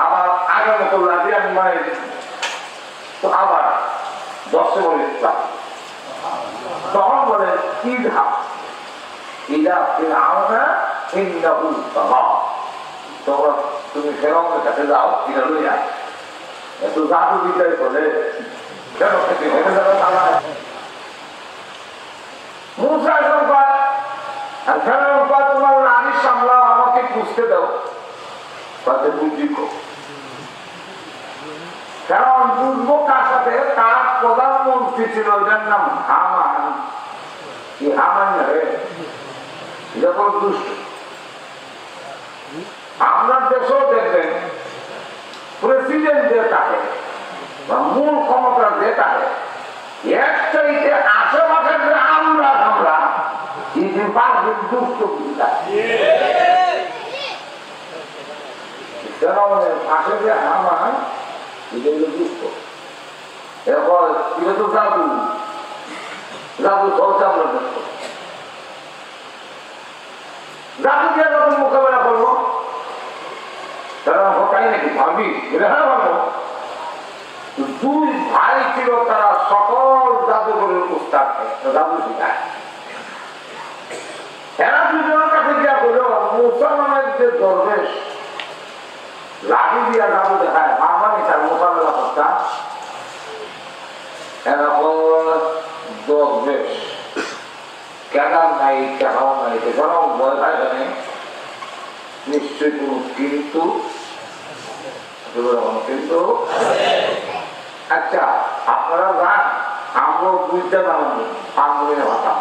আবার আগের মতো লাঠি আমি মারি, তো আবার 10 বলে তখন বলে ইদহা ইলা ফিরআউনা ইন্নাহু তাগা, তখন তুমি ফেরাউনের কাছে যাও, এটা লইয়া এত জাদু বিদ্যায় বলে কেন থেকে হেঁটে যাবে তারা। মুসা সংবাদ আর ফেরাউন কয় তোমার লাঠি সামলাও, আমাকে বুঝতে দাও, তাতে বুঝি কো। কারণ বুঝবো কার সাথে, তার প্রধানমন্ত্রী ছিল, ওটার নাম হামান। কি হামান রে, যখন দুষ্ট। আপনার দেশেও দেখবেন প্রেসিডেন্ট যে থাকে বা মূল ক্ষমতা যে থাকে, এক চাইতে আশেপাশের যে আমরা দুষ্ট পাশে যে হামান, এটা হলো দুষ্ট। এরপর এটা তো জাদু, জাদু চলছে আমরা দেখব। জাদু দিয়ে যখন মোকাবেলা করবো, তারা হতাই নাকি ভাবি এটা ভাবো। 2 ভাই ছিল, তারা সকল জাদুঘরের উস্তাদ, জাদু শিখায়। এরা দুজনের কাছে গিয়া বলল মুসা নামের যে দরবেশ, লাঠি দিয়া যাবো দেখায় মারবানি তার মোকাবেলা করতাম এরকম দোষ বেশ কেনার নাই টাকাও নাই এখানেও ভয় হয় জানে নিশ্চয়ই কোন কিন্তু কিন্তু আচ্ছা আপনারা যান আমরা দুইটা জানাবো আন্দোলনে ভাতা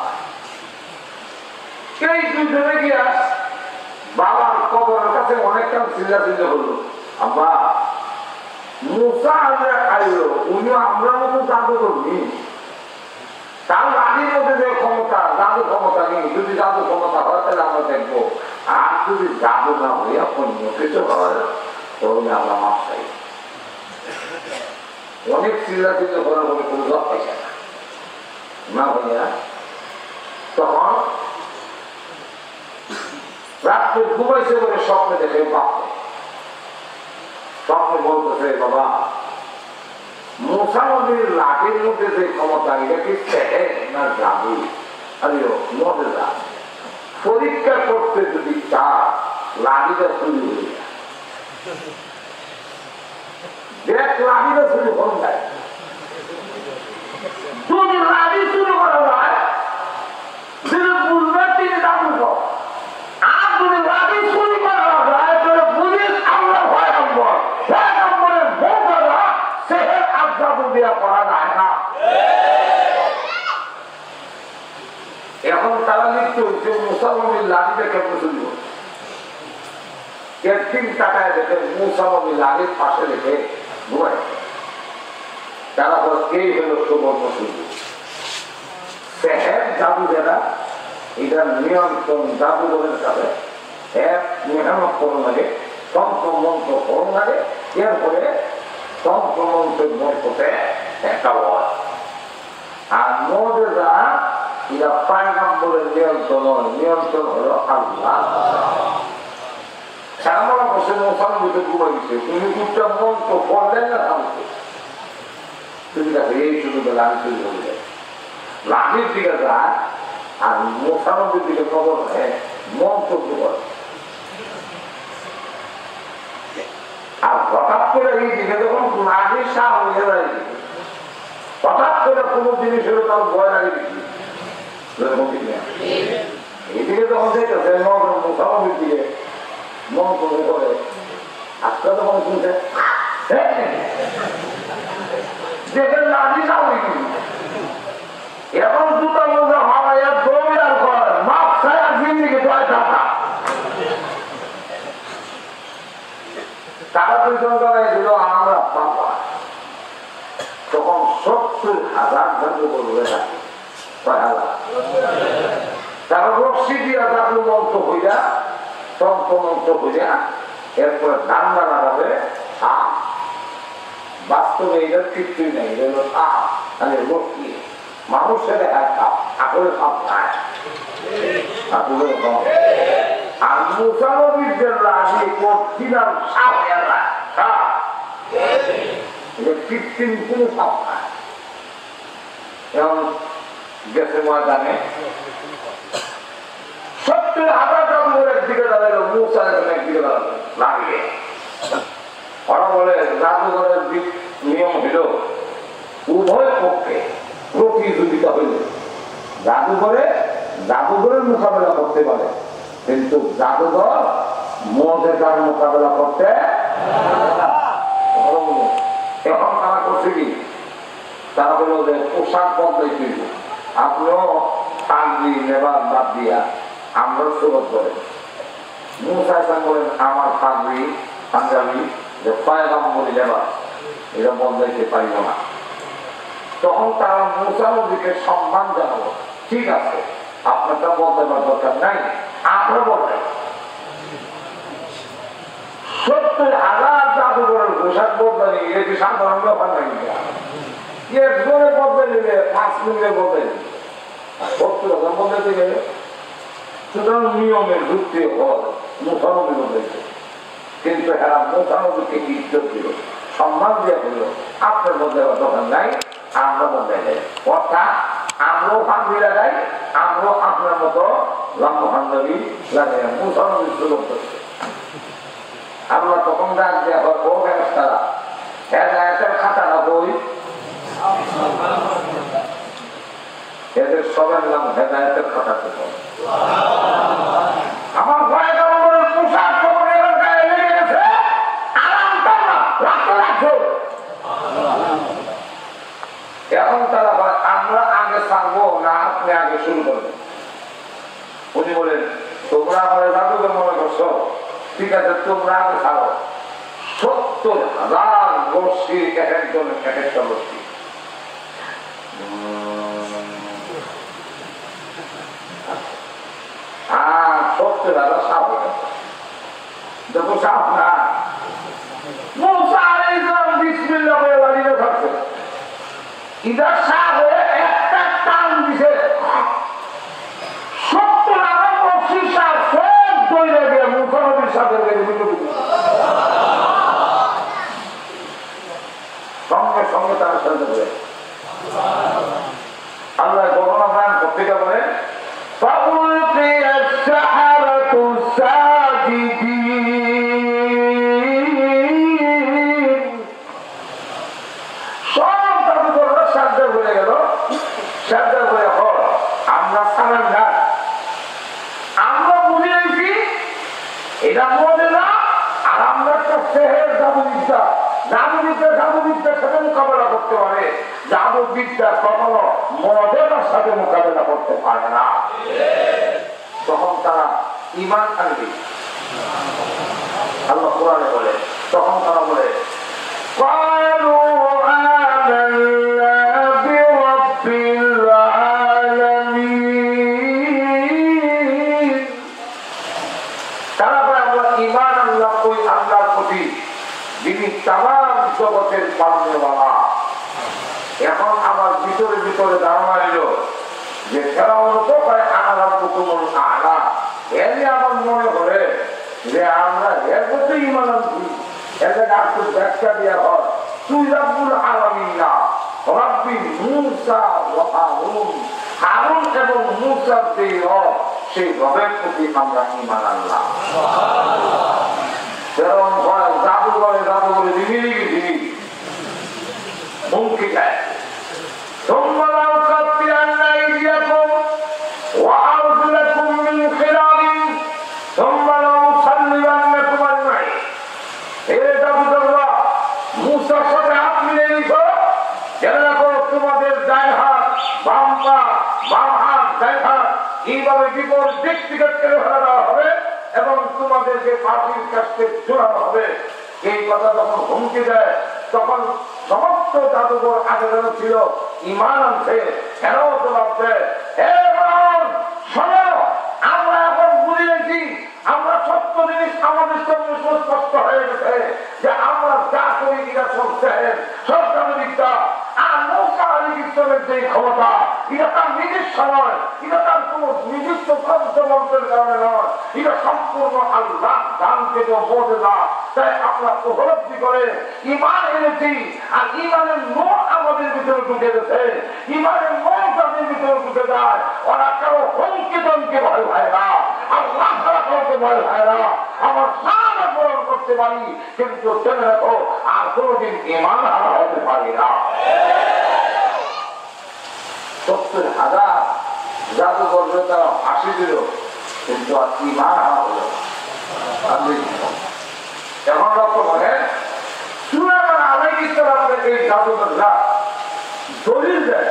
এই দুইজনে গিয়া বাবার কবরের কাছে অনেকটা চিল্লা চিল্লা হলো আব্বা মুসা আমরা খাইল উনি আমরা মতো জাদু করবি তার রাজির মধ্যে যে ক্ষমতা জাদু ক্ষমতা নেই যদি জাদু ক্ষমতা হয় তাহলে আমরা দেখবো আর যদি জাদু না হইয়া অন্য কিছু হয় তাহলে আমরা মাছ খাই অনেক চিল্লা চিল্লা করার পরে কোনো লাভ পাইছে না হইয়া তখন রাত্রে ঘুমাইছে বলে স্বপ্নে দেখে বাপে স্বপ্নে বলতেছে বাবা মুসা নদীর লাঠির মধ্যে যে ক্ষমতা এটা কি না জাদু আরে মজা পরীক্ষা করতে যদি চার লাঠিটা চুরি হয়ে যায় দেখ লাঠিটা চুরি হন যায় যদি লাঠি চুরি করা যায় তিনি বুঝবেন তিনি জাদু কর আর যদি লাঠি চুরি করা যায় তাহলে বুঝিস আমরা ভয় নম্বর ভয় নম্বরের মৌকা সেহের আজাদু দিয়া করা যায় না এখন তারা লিখতে হচ্ছে মুসলমানের লাঠিটা কেমন চুরি হচ্ছে একদিন টাকায় দেখে মুসলমানের লাঠির পাশে রেখে ঘুমাই তারা বল এই হলো সুবর্ণ সুযোগ সেহের জাদু যারা এটা নিয়ন্ত্রণ জাদুঘরের কাছে এক মেহনত করুন লাগে তন্ত্র মন্ত্র করুন লাগে এরপরে তন্ত্র মন্ত্রের মন্ত্রতে একটা হয় আর মজা এটা 5 নম্বরের নিয়ন্ত্রণ হলো আল্লাহ শ্যামলা বসে মোসান বুঝে ঘুমাই দিচ্ছে তুমি দুটা মন্ত্র করলেন না থামছে তুমি দেখো এই শুধু লাঠি চুরি হয়ে যায় লাঠির দিকে যায় আর মোসানদের দিকে খবর হয় মন্তব্য করে আর হঠাৎ করে এই দিকে যখন লাঠির সাহ হয়ে যায় হঠাৎ করে কোনো জিনিসের তার ভয় লাগে দিচ্ছি এইদিকে যখন দেখতেছে মোসানদের দিকে মন্তব্য করে আজকে তখন শুনছে দেখে লাঠি সাহ হয়ে গেছে এখন দুটো মোজা হাওয়াইয়া দৌড়ার পর মাপ ছায়া জিন্দিকে দোয়া থাকা তারা দুজন জায়গায় দিল আমরা পাপা তখন 70,000 জাদু বলবে থাকে তারা রশ্মি দিয়া জাদু মন্ত্র হইয়া তন্ত্র মন্ত্র হইয়া এরপরে ধান্দা লাগাবে বাস্তবে এটার কিছুই নেই এটা হলো রশ্মি মানুষের আকলে সব খায় আর মুসানবীর যে রাজি করছিলাম কৃত্রিম কোনো সব খায় এবং গেছে ময়দানে 70,000 জাদুঘর একদিকে দাঁড়ালো মুসা একদিকে দাঁড়ালো লাগিয়ে ওরা বলে জাদুঘরের নিয়ম হইল উভয় পক্ষে প্রতিযোগিতা হইল জাদুঘরের মোকাবেলা করতে পারে কিন্তু জাদুঘর মজেদার মোকাবেলা করতে এখন তারা করছে কি তারা বলল যে পোশাক বদলাই তৈরি আপনিও পাগড়ি নেবার বাদ দিয়া আমরা সুরত করেন মুসা বলেন আমার পাগড়ি পাঞ্জাবি যে পয়গাম্বরী নেবার এটা বদলাইতে পারিব না তখন তারা মুসা নবীকে সম্মান জানাবো ঠিক আছে আপনারটা বদলাবার দরকার নাই আমরা বদলাই 70,000 জাদুঘরের পোশাক বদলানি এটা কি সাধারণ ব্যাপার নাকি একজনে বদলাই দিলে 5 মিনিটে বদলাই দিলে 70,000 বদলাইতে গেলে সুতরাং নিয়মের যুক্তি হল মুসা নবী বদলাইছে কিন্তু এরা মুসা নবীকে ইজ্জত দিল সম্মান দিয়ে দিল আপনার বদলাবার দরকার নাই আমরা বদলাই দেয় অর্থাৎ আমরাও পাগড়ি লাগাই আমরাও আপনার মতো লম্বা পাঞ্জাবি লাগাই মুসা নবী সুযোগ করছে আল্লাহ তখন ডাক দেওয়া হয় ও ফেরেশতারা হেদায়েতের খাতাটা বই এদের সবার নাম হেদায়েতের খাতা থেকে আমার ভয় গরমের পোশাক কবরের গায়ে লেগে গেছে আরাম করো রাখো রাখো এখন তারা আমরা আগে ছাড়বো না আপনি আগে শুরু করবেন উনি বলেন তোমরা আমার জাদুকে মনে করছো ঠিক আছে তোমরা আগে ছাড়ো 70,000 বর্ষি এক একজনের এক একটা বর্ষি আর 70,000 সাপ হয়ে গেছে দেখো সাপ না মুসা আলাইহিস সালাম বিসমিল্লাহ বলে দাঁড়িয়ে থাকছে ইদার সাপ হয়ে একটা টান দিছে 70,000 বর্ষি সাপ সব দৌড়ে গিয়ে মুসা নবীর সাথে সঙ্গে সঙ্গে তারা সাথে করে আল্লাহ ঘটনা বয়ান করতে বলে সব জাদুঘররা সাজদা হয়ে গেল সাজদা হয়ে হল আমরা সালাম না আমরা বুঝে নিয়েছি এটা মনে না আর আমরা একটা সেহের জাদুবিদ্যা জাদুবিদ্যার সাথে মোকাবেলা করতে পারে জাদুবিদ্যা কখনো মদের সাথে মোকাবেলা করতে পারে না তখন তারা ঈমান আনবে আল্লাহ কোরআনে বলে তখন তারা বলে তারা বলে আমরা ঈমান আনলাম ওই আল্লাহর প্রতি যিনি তামাম জগতের পালনেওয়ালা এখন আমার ভিতরে ভিতরে ধারণা এলো যে ফেরাউন তো প্রায় আনারাব্বুকুমুল আ'লা এলে আমার মনে করে যে আমরা এর প্রতি ঈমান আনছি এতে ডাক্তার ব্যাখ্যা দেওয়া হয় তুই রাব্বুল আলামিন না রাব্বি মূসা ওয়া হারুন হারুন এবং মূসার যে রব সেই রবের প্রতি আমরা ঈমান আনলাম ফেরাউন ভয় জাদু করে দিবি হুমকি দেয় ثم لأقطعن أيديكم وأرجلكم من خلاف ثم لأصلبنكم أجمعين এই জাদুকররা মূসার সাথে হাত মিলিয়ে নিত জেনে রাখো তোমাদের ডান হাত বাম পা বাম হাত ডান হাত এইভাবে বিপরীত দিক থেকে কেটে ফেলা দেওয়া হবে এবং তোমাদেরকে ফাঁসির কাছে ঝোলানো হবে এই কথা যখন হুমকি দেয় তখন সমস্ত জাদুঘর আগে ছিল ঈমান আনছে কেন জবাব দেয় হে ফেরাউন শোনো আমরা এখন বুঝিয়েছি আমরা সত্য জিনিস আমাদের সামনে সুস্পষ্ট হয়ে গেছে যে আমরা যা করি এটা সব সব জাদুবিদ্যা আর মূসা আলাইহিস সালামের যে ক্ষমতা এটা তার নিজস্ব নয় এটা তার কোন নিজস্ব মন্ত্রের কারণে নয় এটা সম্পূর্ণ আল্লাহ দান থেকে মুজিজা তাই আমরা উপলব্ধি করে ঈমান এনেছি আর ঈমানের নূর আমাদের ভিতরে ঢুকে গেছে ঈমানের নূর যাদের ভিতরে ঢুকে যায় ওরা কারো হুমকি দমকে ভয় পায় না আল্লাহ তাআলা কাউকে ভয় পায় না আমার সারা পূরণ করতে পারি কিন্তু জেনে রাখো আর কোনদিন ঈমান হারা হতে পারি না 70,000 জাদুঘর তারা ফাঁসি দিল কিন্তু আর ঈমান হারা হলো এখন লক্ষ্য করে সুলাইমান আলাইহিস সালামের এই জাদুঘররা দলিল দেয়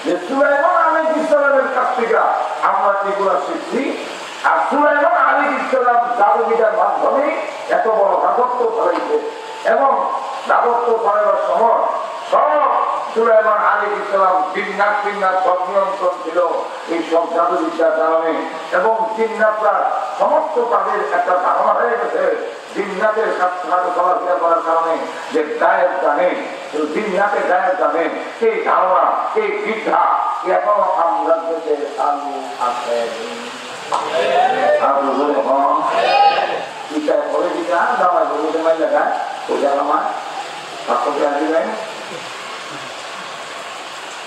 যে সুলাইমান আলাইহিস সালামের কাছ থেকে আমরা এগুলা শিখছি আর সুলাইমান আলাইহিস সালাম জাদুবিদ্যার মাধ্যমে এত বড় রাজত্ব করাইছে এবং রাজত্ব করার সময় সব সুলাইমান আলাইহিস সালাম জিন্নাত সব নিয়ন্ত্রণ ছিল এই সব জাদুবিদ্যার কারণে এবং জিন্নাতরা সমস্ত তাদের একটা ধারণা হয়ে গেছে জিন্নাতের সাথে চলাফেরা করার কারণে যে গায়েব জানে জিন্নাতের গায়েব জানে এই ধারণা এই বিদ্যা এখনো আমরা দেশে চালু আছে করে দিতে জামাই বলতে মাই লাগায় ওই জামা আপনাকে আসি নাই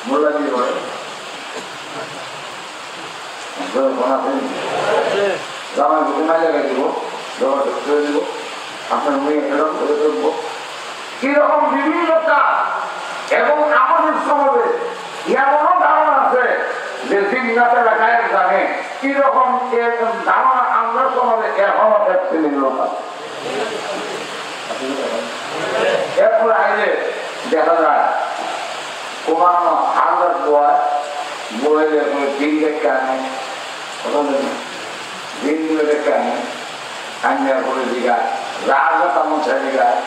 মোল্লা দিয়ে বলে জামাই বলতে মাই লাগাই দিব জামা ঢুকতে দিব আপনার মেয়ে এরকম করে দেখবো কিরকম বিভিন্ন কাজ। এবং আমাদের সমাজে এমনও ধারণা আছে যে জিজ্ঞাসা গায়ের জানে কিরকম ধারণা আমরা সমাজে এখনো এক শ্রেণীর লোক আছে। এরপরে আইলে দেখা যায় কোমানো হাজার বয়ে দিন দেখতে আনে দিনগুলো দেখতে আনে আইনের করে দিঘায় রাজা তেমন দিঘায়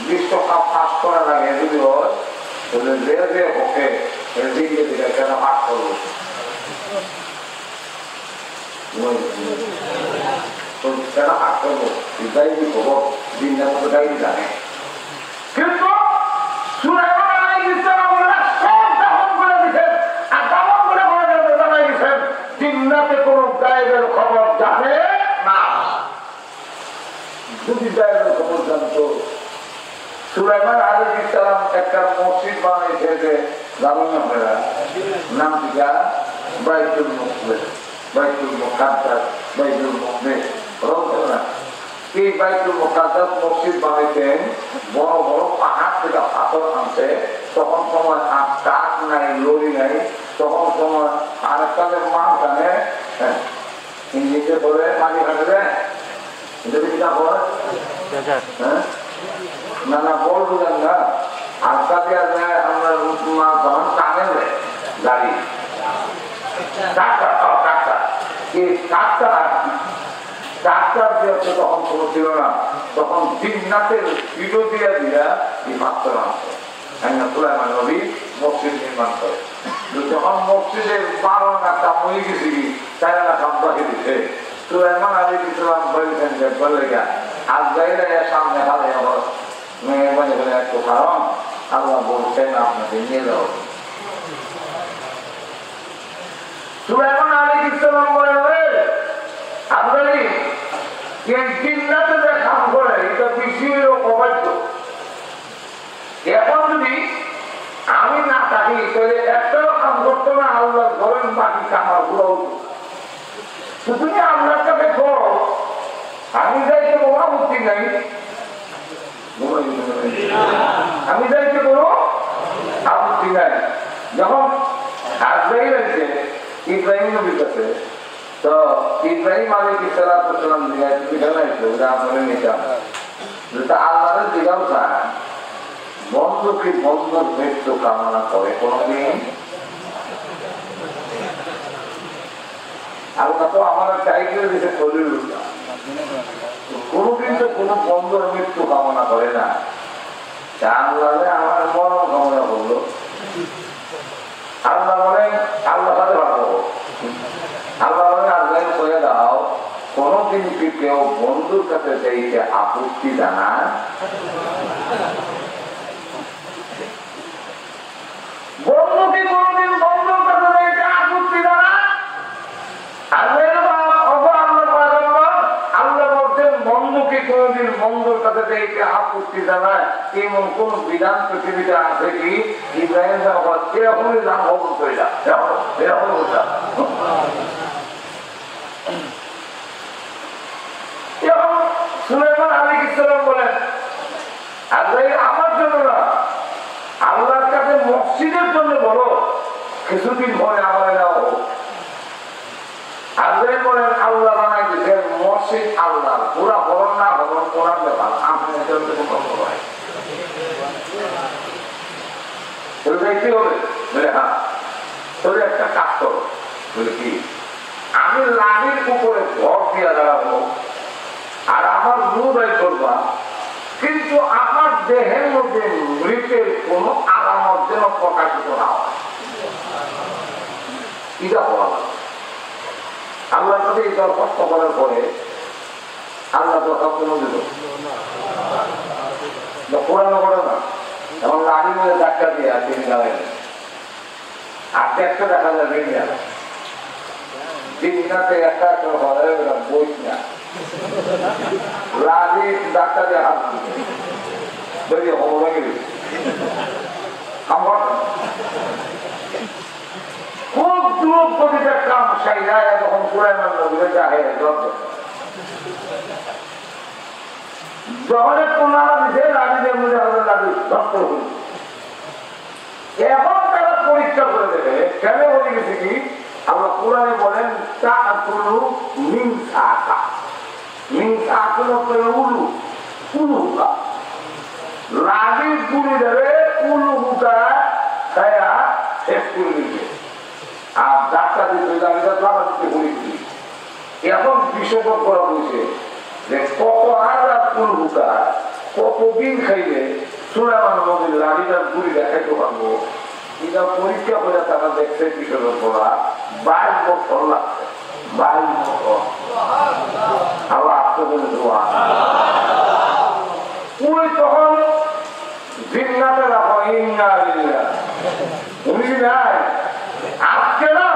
20 টাকা পাস করা লাগে যদি হয় তাহলে যে হোকে দিনকে দিঘায় কেন পাঠ করবো কেন পাঠ করবো ডাইরি খবর দিনটা মতো ডাইরি জানে কিন্তু কোন গায়েবের খবর জানে না। যদি গায়েবের খবর জানতো সুলাইমান আলাইহিস সালাম একটা মসজিদ বানিয়েছে যে নাম দিঘা বাইতুল মুকদ্দাস বাইতুল মুকাদ্দাস বাইতুল মুকদ্দাস না এই বাইতুল মুকাদ্দাস মসজিদ বানাইতেন বড় বড় পাহাড় থেকে পাথর আনছে তখন সময় কাঠ নাই লরি নাই তখন সময় আরেকটাকে মান জানে ইংলিশে বলে পানি কাটে যদি কিনা বলে না না বল বুঝেন না আটকা দেওয়া যায় আমরা তখন টানে গাড়ি ডাক্তার দিয়ে তখন কোনো ছিল না তখন দিননাথের ভিডিও দিয়ে দিয়া এই মাত্র সুলাইমান নবী মসজিদ নির্মাণ করে যখন মসজিদের 12 নাটা মরে গেছি 4 নাটা বাকি দিচ্ছে সুলাইমান আলাইহিস সালাম বলেছেন যে বলে গা আজ গাইলে সামনে হালে আমার মেয়ে বলে বলে একটু কারণ আল্লাহ বলছেন আপনাকে নিয়ে যাও সুলাইমান আলাইহিস সালাম বলে আপনারই এই জিন্নাতে যে কাম করে এটা পৃথিবীর অবাধ্য এখন যদি আমি না থাকি তাহলে একটাও কাম করতো না আল্লাহ ধরেন বাকি কামার গুলো তুমি আল্লাহর কাছে করো আমি যাইতে কোনো আপত্তি নাই আমি যাইতে কোনো আপত্তি নাই যখন আজরাইল আছে ইব্রাহিম নবীর কাছে তো ইব্রাহিম আলাইহিস সালাম আল্লাহর দিঘাও চান বন্ধুকে বন্ধুর মৃত্যু কামনা করে কোনদিন আল্লাহ তো আমার টাইটেল দিতে শরীর কোনদিন তো কোনো বন্ধুর মৃত্যু কামনা করে না আল্লাহ আমার মরণ কামনা করলো আল্লাহ বলেন আল্লাহ সাথে ভালো আল্লাহ বলেন আল্লাহ করে দাও কোনদিন কি কেউ বন্ধুর কাছে যাইতে আপত্তি জানায় বন্ধুকে কোনদিন বন্ধুর কাছে যাইতে আপত্তি জানায় আল্লাহ বলছেন বন্ধুকে কোনদিন বন্ধুর কাছে যাইতে আপত্তি জানায় এমন কোন বিধান পৃথিবীতে আছে কি ইব্রাহিম এরকমই নাম ভবন করে যা এরকম সুলাইমান আলাইহিস সালাম বলেন আল্লাহ আমার জন্য না আল্লাহর কাছে মসজিদের জন্য বলো কিছুদিন পরে আমার নেওয়া হোক আল্লাহ বলেন আল্লাহ বানাই দিচ্ছেন মসজিদ আল্লাহ পুরা বরণ না ভবন কোরআন ব্যাপার আপনি কি হবে বলে হ্যাঁ তোর একটা কাজ করো বলে কি আমি লাঠির উপরে ভর দিয়া দাঁড়াবো আর আমার মুবাই করবা কিন্তু আমার দেহের মধ্যে মৃতের কোন আলামত যেন প্রকাশিত না হয় এটা বলা আল্লাহর কাছে এই দরখাস্ত করার পরে আল্লাহ দরখাস্ত দিল পুরানো করে না এবং লাড়ির মধ্যে ধাক্কা দিয়ে আর তিনি গালেন আর দেখতে দেখা যায় বেরিয়ে দিনটাতে একটা বই না লাড়ি ধাক্কা দিয়ে হাত বেরিয়ে হবো ভেঙে দিচ্ছে খুব দ্রুত গতিতে কাম সাইরা যখন সুলাইমান নবীর জাহে যখন পুনরা দিছে লাঠিদের মধ্যে আমাদের লাঠি নষ্ট হল। এখন তারা পরীক্ষা করে দেবে কেন বলে গেছে কি আমরা কোরআনে বলেন তা আসলু মিংসা আকা মিংসা আসল উলু উলু হুকা লাঠি গুলি দেবে উলু হুকা খায়া শেষ করে দিবে। আর ডাক্তার দিতে লাঠিতে গুলি দিবি। এখন বিশেষজ্ঞ করা হয়েছে যে কত হাজার উলু হুকা কতদিন খাইলে সুলেমান নবীর লাঠিটার গুলি দেখাইতে পারবো। এটা পরীক্ষা করে তারা দেখছে বিশেষজ্ঞরা 22 বছর লাগছে। 22 বছর আল্লাহ আপনাদের দোয়া। ওই তখন জিন্নাতে রাখো ইন্না লিল্লাহ উনি নাই আজকে না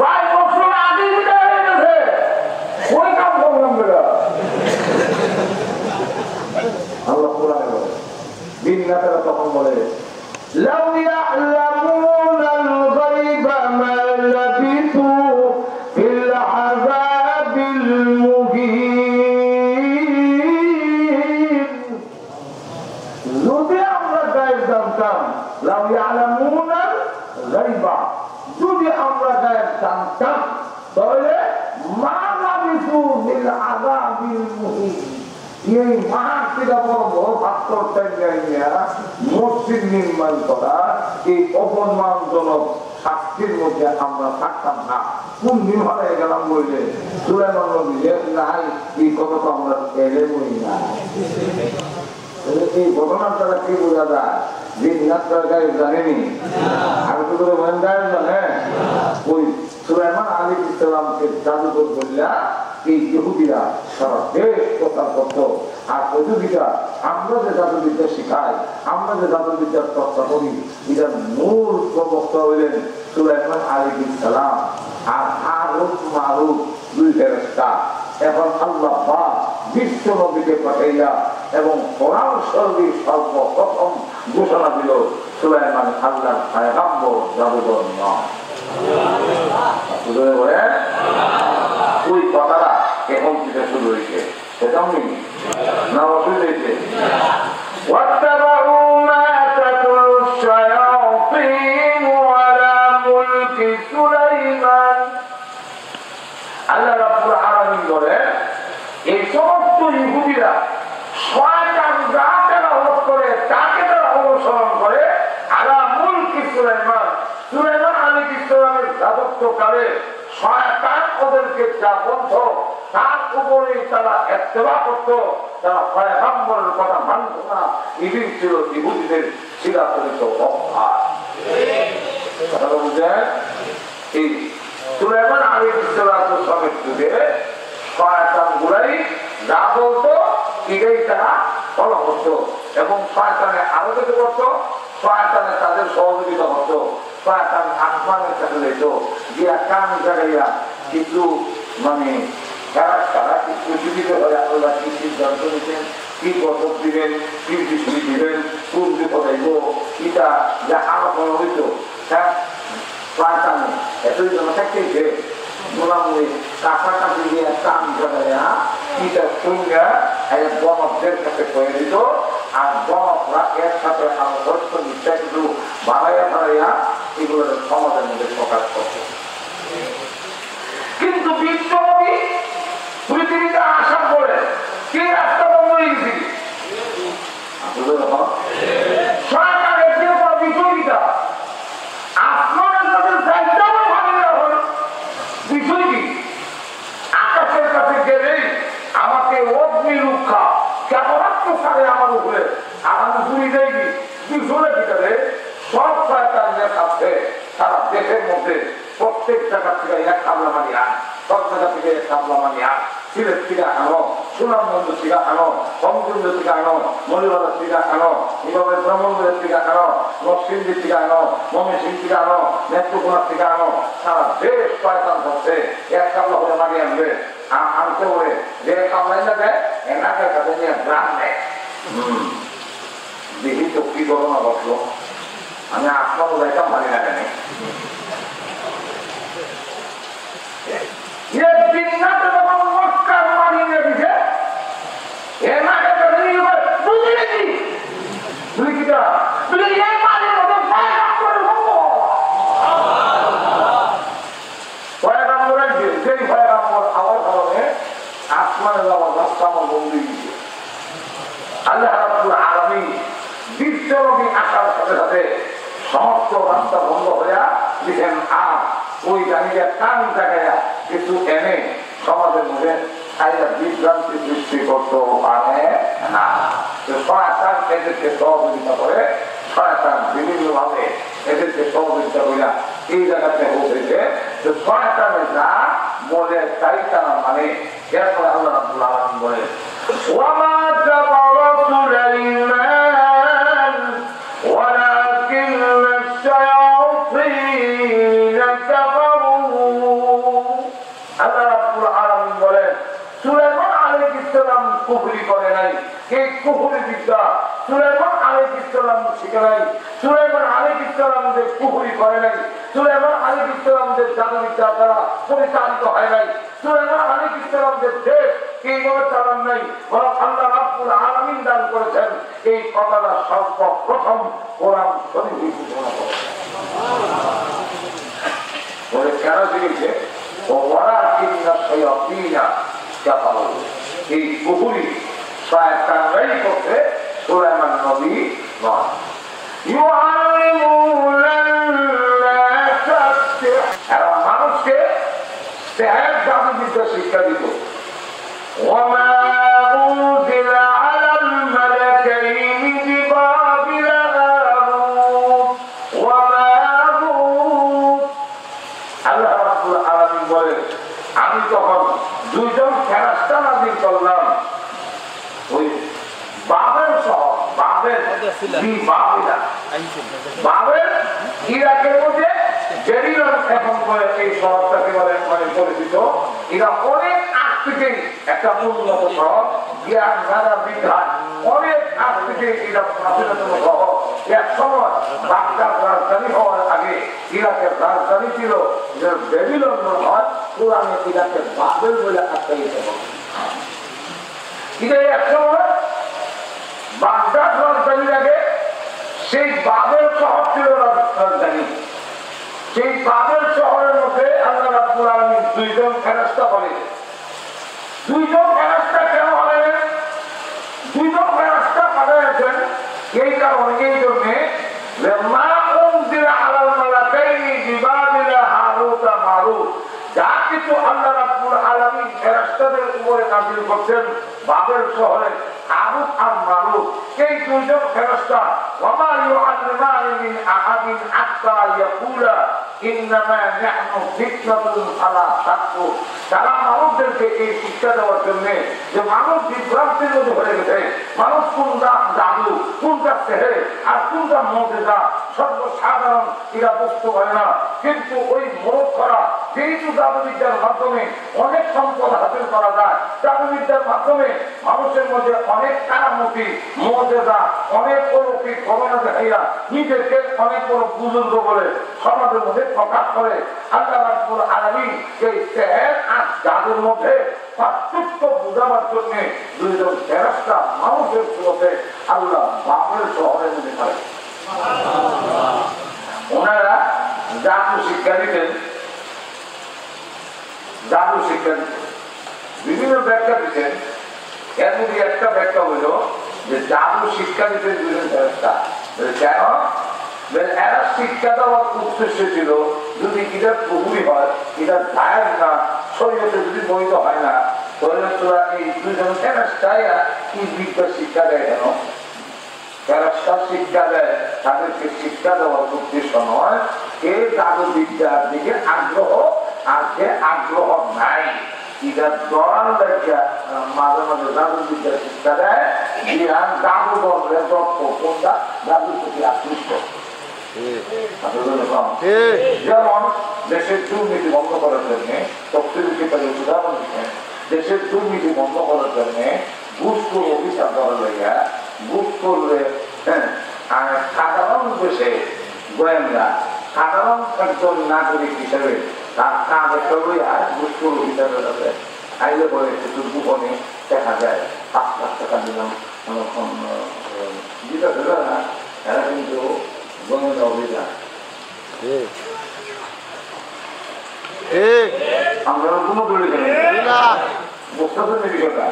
22 বছর আগে বিদায় হয়ে গেছে। ওই কাম করলাম বেলা আল্লাহ কোরআনে বলে জিন্নাতেরা তখন বলে لو يعلمون الغيب ما لبثوا في العذاب المهين যদি আমরা গায়েব জানতাম لو يعلمون الغيب যদি আমরা গায়েব জানতাম তাহলে ما لبثوا في العذاب المهين এই মাটিটা বড় বড় পাথরটা মসজিদ নির্মাণ করা এই অপমানজনক শাস্তির মধ্যে আমরা থাকতাম না। কোন দিন হয়ে গেলাম বললে সুলেমান নবী নাই এই কথা তো আমরা এলে বলি না। এই ঘটনার দ্বারা কি বোঝা যায় জিন্নাত গায়েব জানেনি আমি তো করে গায়েব জানে ওই সুলাইমান আলাইহিস সালামকে জাদুকর বললা এই ইহুদিরা সারা দেশ প্রচার করত। আর প্রতিযোগিতা আমরা যে জাদুবিদ্যা শিখাই আমরা যে জাদুবিদ্যার চর্চা করি এটার মূল প্রবক্তা হইলেন সুলাইমান আলাইহিস সালাম আর হারুত মারুত দুই ফেরেশতা। এখন আল্লাহ পাক বিশ্ব নবীকে পাঠাইয়া এবং কোরআন শরীফ সর্বপ্রথম ঘোষণা দিল সুলাইমান আল্লাহর পয়গম্বর জাদুকর নয়। ওই কথাটা এখন থেকে শুরু হয়েছে সেটাও নেই না অসুবিধা হয়েছে। আল্লাহ রাব্বুল আলামিন বলেন এই সমস্ত ইহুদিরা শয়তান যা তেলাওয়াত করে তাকে তারা অনুসরণ করে আলা মুলকি সুলাইমান সুলাইমান আলাইহিস সালামের রাজত্বকালে শয়তান ওদেরকে যা বলতো তার উপরেই তারা ইত্তেবা করতো। তারা পয়গম্বরের কথা মানত না। এটি ছিল ইহুদিদের চিরাচরিত অভ্যাস। কথা বুঝেন এই সুলাইমান আলাইহিস সালামের যুগে শয়তানগুলাই যা বলতো এটাই তারা ফলো করতো এবং শয়তানে আরো কিছু করতো। শয়তানে তাদের সহযোগিতা করতো। শয়তান আসমানের কাছে যেত গিয়া কান জাগাইয়া কিছু মানে তারা কিছু জীবিত হয়ে আল্লাহ কি সিদ্ধান্ত নিতেন কি গঠক দিবেন কি বিষ্ণু দিবেন কোন বিপদাইব এটা যা আলোচনা হইত শয়তানে এতই জন্য থাকতেই যে মোলামুলি কাছাকাছি গিয়ে কান জাগাইয়া এটা সঙ্গে গণকদের কাছে করে দিত। আর গণকরা এর সাথে আরো দর্শ নিষ্ঠা কিন্তু বাড়াইয়া বাড়াইয়া এগুলো সমাজের মধ্যে প্রকাশ করত। কিন্তু বিশ্বনবী পৃথিবীতে আসার পরে কি রাস্তা বন্ধ হয়ে গেছে সরকারের যে বিষয়টা আসমানের কাছে যাইতেও ভালো হল বিষয়টি আকাশের কাছে গেলেই আমাকে অগ্নি রক্ষা কেমন সারে আমার উপরে আর আমি ঘুরি যাইনি বিষয়ের ভিতরে সব শয়তানদের কাছে সারা দেশের মধ্যে প্রত্যেক জায়গা থেকে এক কামলা মানি আন সব জায়গা থেকে এক কামলা মানি আন সিলেট থেকে আনো সুনামগঞ্জ থেকে আনো কমগঞ্জ থেকে আনো মরিবাজার থেকে আনো এভাবে ব্রাহ্মণবাড়ির থেকে আনো নরসিংদী থেকে আনো ময়মনসিংহ থেকে আনো নেত্রকোনা থেকে আনো সারা দেশ শয়তান হচ্ছে এক কামলা করে মানি আনবে আনতে হবে যে কামলাই না দেয় এনাদের কাছে নিয়ে গ্রাম দেয়। দেখি তো কি ঘটনা ঘটলো আমি আপনারও যাইতাম মানি না কেন এ নবী আসার সাথে সাথে সমস্ত রাস্তা বন্ধ হয়ে দিচ্ছেন। আর ওই জানিয়ে কান জায়গায় কিছু এনে সমাজের মধ্যে বিভ্রান্তি সৃষ্টি করতে পারে না। শয়তান এদেরকে সহযোগিতা করে, শয়তান বিভিন্ন ভাবে এদেরকে সহযোগিতা করে এই জায়গাতে পৌঁছেছে যে শয়তানের যা বলে চাইতানা মানে এরপরে আল্লাহ রাব্বুল আলামিন বলে ওয়ামা কাফারা সুলাইমান ওয়ালাকিন্না আশ-শায়াতিন কাফারু। আল্লাহ রাব্বুল আলামিন বলেন সুলাইমান আলাইহিস সালাম কুফরি করে নাই। এই কুফরি বিদ্যা সুলাইমান আলাইহিস সালাম শিখে নাই। সুলাইমান আলাইহিস সালাম যে কুফরি করে নাই, সুলাইমান আলাইহিস সালাম যে জাদু বিদ্যা দ্বারা পরিচালিত হয় নাই, সুলাইমান আলাইহিস সালাম যে দেশ এইভাবে চালান নাই, বরং আল্লাহ রাব্বুল আলামিন দান করেছেন। এই কথাটা সর্বপ্রথম কোরআন শরীফে ঘোষণা করে। বলে কেন শিখেছে ওয়ালাকিন্না আশ-শায়াতিনা কাফারু। এই কুফরি শয়তানরাই করতে, সুলাইমান নবী নয়। মানুষকে সেহের জাদু বিদ্যা শিক্ষা দিত। আল্লাহ রাব্বুল আলামিন বলেন আমি তখন দুইজন ফেরেশতা নাযিল করলাম ওই বাবেল শহর, বাবেল ইরাকের মধ্যে বেবিলন এখন করে এই শহরটাকে বলে পরিচিত। এরা অনেক আগ থেকে একটা উন্নত শহর, জ্ঞান ধারা বিধান অনেক আগ থেকে এটা প্রাচীনতম শহর। এক সময় বাগদাদ রাজধানী হওয়ার আগে ইরাকের রাজধানী ছিল বেবিলন নয়, কোরআনে ইরাকের বাবেল বলে আখ্যায়িত হবে। এক সময় বাগদাদ রাজধানীর আগে সেই বাবেল শহর ছিল রাজধানী। সেই বাবেল শহরের মধ্যে আল্লাহ রাব্বুল আলামিন দুইজন ফেরেশতা বলেন। দুইজন ফেরেশতা কেন হলেন? দুইজন ফেরেশতা পাঠাইছেন এই কারণে, এই জন্যে মা উনজিলা আলাল মালাকাইনি বিবাবিলা হারুত ওয়া মারুত, যা কিছু আল্লাহ রাব্বুল আলামিন ফেরেশতাদের উপরে নাযিল করছেন বাবেল শহরে হারুত আর মারুত, এই দুইজন ফেরেশতা ওয়ামা ইউআল্লিমানি মিন আহাদিন হাত্তা ইয়াকুলা ইন্নামা নাহনু ফিতনাতুন ফালা তাকফুর। তারা মানুষদেরকে এই শিক্ষা দেওয়ার জন্য যে মানুষ বিভ্রান্তির মধ্যে হয়ে গেছে, মানুষ কোনটা জাদু, কোনটা সেহের আর কোনটা মুজিজা সর্বসাধারণ এরা বুঝতে পারে না। কিন্তু ওই মূর্খরা যেহেতু জাদুবিদ্যার মাধ্যমে অনেক সম্পদ হাসিল করা যায়, জাদুবিদ্যার মাধ্যমে মানুষের মধ্যে অনেক কারামতি মুজিজা অনেক অলৌকিক ঘটনা দেখাইয়া নিজেকে অনেক বড় বুজুর্গ বলে সমাজের মধ্যে প্রকাশ করে। আল্লাহ রাব্বুল আলামিন এই সেহের আর জাদুর মধ্যে পার্থক্য বোঝাবার জন্য দুইজন ফেরেশতা মানুষের সুরতে আল্লাহ বাবেল শহরের মধ্যে পায়। ওনারা জাদু শিক্ষা দিতেন, জাদু শিক্ষা দিতেন, বিভিন্ন ব্যাখ্যা দিতেন। এর মধ্যে একটা ব্যাখ্যা হইল যে জাদু শিক্ষা দিতেন দুজন ফেরেশতা। কেন? এরা শিক্ষা দেওয়ার উদ্দেশ্য ছিল যদি এটা পুকুরি হয়, এটা জায়েজ না, শরীয়তে যদি বৈধ হয় না, তাহলে তোরা এই দুজন ফেরেশতাই কি বিদ্যা শিক্ষা দেয় কেন? ফেরেশতা শিক্ষা দেয়, তাদেরকে শিক্ষা দেওয়ার উদ্দেশ্য নয় কে জাদু বিদ্যার দিকে আগ্রহ আর কে আগ্রহ নাই এটা দল দেখা মাঝে মাঝে জাদু বিদ্যার শিক্ষা দেয়। জাদু বললে দক্ষ কোনটা জাদুর প্রতি আকৃষ্ট। যেমন দেশের দুর্নীতি বন্ধ করার জন্য উদাহরণ দিচ্ছেন, দেশের দুর্নীতি বন্ধ করার জন্য ঘুষখোর অফিসার করা জায়গা ঘুষ করলে সাধারণ দেশে গোয়েন্দা সাধারণ একজন নাগরিক হিসেবে তার কাজ একটা লইয়া ঘুষখোর অফিসারের কাছে আইলে পরে একটু গোপনে দেখা যায় 5 লাখ টাকা দিলাম যেটা ধরে না, এরা কিন্তু গোয়েন্দা অভিযান। আমরা কোনো দলে বুঝতে বিষয়টা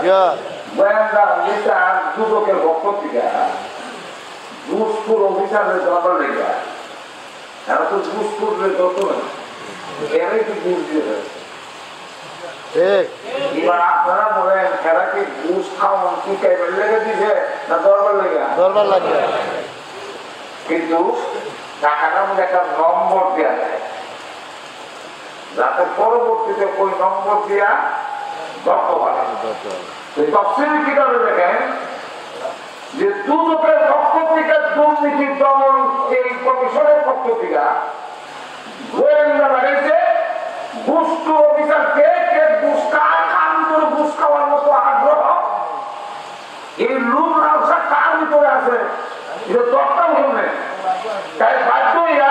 গোয়েন্দা যেটা দুদকের পক্ষ থেকে ঘুষখোর অফিসারের দরকার লেগে এরা তো ঘুষখোরের যত না এরাই তো ঘুষ দিয়ে দেয়। এবার আপনারা বলেন এরা কি ঘুষ খাওয়ান কি কেবল লেগে দিছে না দরবার লেগে? দরবার লাগে। কিন্তু টাকাটার মধ্যে একটা নম্বর দেওয়া যায় যাতে পরবর্তীতে ওই নম্বর দিয়া দক্ষ পারে। তফসিলি কিতাবে দেখেন যে দুদকের পক্ষ থেকে দুর্নীতি দমন এই কমিশনের পক্ষ থেকে গোয়েন্দা লাগাইছে ঘুষখোর অফিসারকে কে ঘুষ খায় কার ভিতরে ঘুষ খাওয়ার মতো আগ্রহ এই লোক লালসা কার ভিতরে আছে এটা তত্ত্ব হলে তাই বাধ্য হইয়া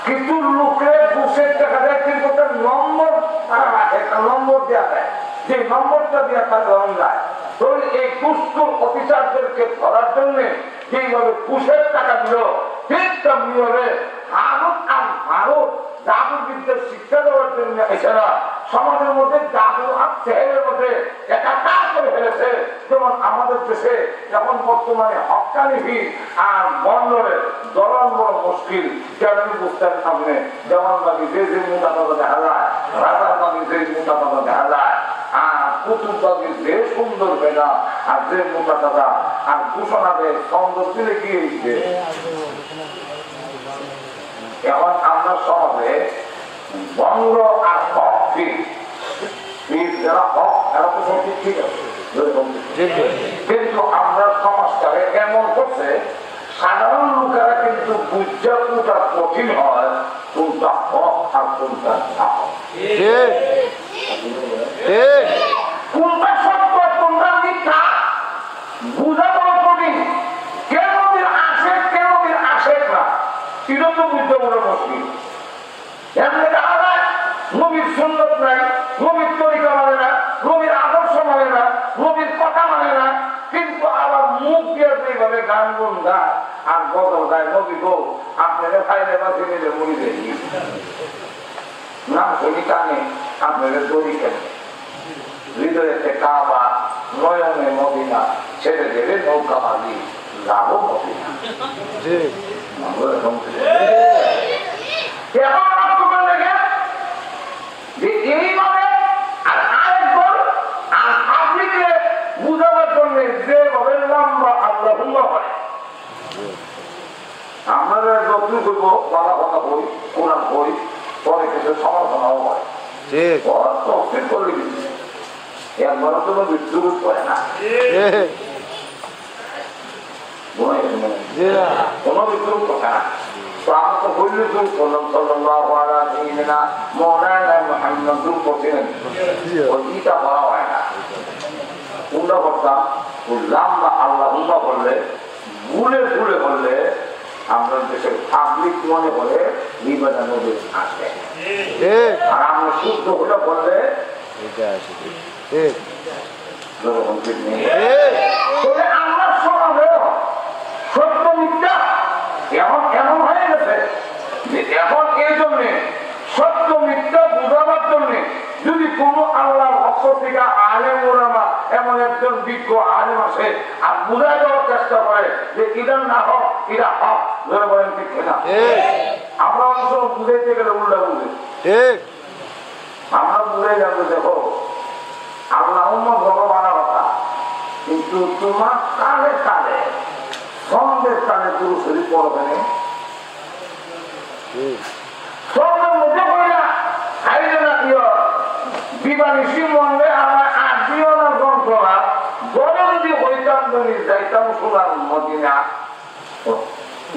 কিছু লোকের ঘুষের টাকা দেয় কিন্তু একটা নম্বর তারা রাখে একটা নম্বর দেওয়া দেয় যে নম্বরটা দিয়ে তার ধরন যায়। তো এই ঘুষখোর অফিসারদেরকে ধরার জন্য যেভাবে ঘুষের টাকা দিল ঠিক তেমনিভাবে ভারত আর ভারত জাদুবিদ্যার শিক্ষা দেওয়ার জন্য এছাড়া সমাজের মধ্যে জাদু আর সেহের মধ্যে একাকার করে ফেলেছে। যেমন আমাদের দেশে এখন বর্তমানে হকানিভি আর বন্দরে দলাল বড় মুশকিল কেমন বুঝতেন সামনে জওয়ানবাগি যে যে মোটাপাতা দেখা যায় রাজারবাগি যে মোটাপাতা দেখা যায় আর কুতুববাগি যে সুন্দর বেলা আর যে মোটাপাতা আর ঘোষণাতে সৌন্দর্য দিলে গিয়েছে। এখন আমরা সমাজে বঙ্গ আর হক যারা হক এরা তো সব ঠিক আছে কিন্তু আমরা সমাজটাকে এমন করছে সাধারণ লোকেরা কিন্তু বুঝা কোনটা কঠিন হয় কোনটা হক আর কোনটা না কোনটা সত্য কোনটা মিথ্যা বুঝা বড় কঠিন। কেন আসে কেন আসে না এটা তো বুঝতে বড় মুশকিল। এমনি দেখা যায় নবীর সুন্নত নাই, নবীর তরিকা মানে না, নবীর আদর্শ মানে না, নবীর কথা মানে না, কিন্তু আবার মুখ দিয়ে যেভাবে গান গুন গায় আর গজল গায় নবী গো আপনারা ফাইলে বাঁচে নিলে মরি দেখি না শনি কানে আপনাদের দড়ি কেন হৃদয়েতে কাবা নয়নে মদিনা ছেড়ে দেবে নৌকা মাঝি যাবো মদিনা। এইভাবে আর আরেকবার আর পাবলিকে বুঝাবার জন্য যেভাবে লম্বা আল্লাহ হয় আমরা যতই করব বাবা কথা বই কোরআন বই পরে কিছু সমালোচনাও হয় তফসিল করলে দিচ্ছে একবারও তো মৃত্যু করে না কোনো মৃত্যু কথা না। তো আমরা তো বললি দূর করলাম সাল্লাল্লাহু আলাইহি সাল্লাম মওলানা মুহাম্মদ দূর করছিলেন ওই গীতা পড়া হয় না কোনটা করতাম লম্বা আল্লাহ বললে ভুলে ভুলে বললে আমরা দেশের পাবলিক মনে করে নিবেদন নদী আসে আর আমরা শুদ্ধ হলে বললে আমরা সমাজে সত্য মিথ্যা এখন এমন হয়ে গেছে যে এখন এই জন্য সত্য মিথ্যা বোঝাবার জন্য যদি কোনো আল্লাহর পক্ষ থেকে আলেম ওলামা এমন একজন বিজ্ঞ আলেম আসে আর বুঝাই দেওয়ার চেষ্টা করে যে এটা না হোক এটা হক ধরে বলেন ঠিক না আমরা অংশ বুঝাইতে গেলে উল্টা বুঝে আমরা বুঝাই যাবো দেখো আল্লাহ ভগবানের কথা কিন্তু তোমার কালে কালে সন্ধ্যের কালে পুরো শরীর পড়বে না সন্ধ্যের মধ্যে করে না খাইলে না দিও বিবানিসি মন্দিরে আমার আর দিও না যন্ত্রণা বলে যদি হইতাম যদি যাইতাম সোনার মদিনা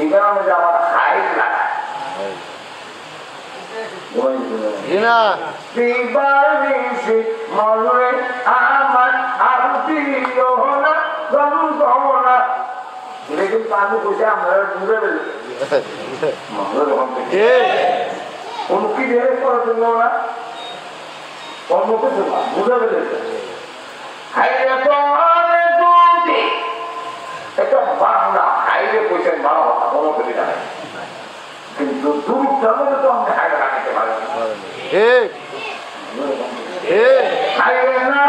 এখানে আমার খাই লাগায় বিবানিসি মন্দিরে আমার আর দিও না যন্ত্রণা लेकिन पानी पूछे हमारे दूसरे उनकी देर पर ना उनको दूसरे बांगला हाईवे पूछे बड़ा होता दोनों के बिना কিন্তু দূর যাবে তো আমি হাইওয়ে লাগাতে পারি হাইওয়ে না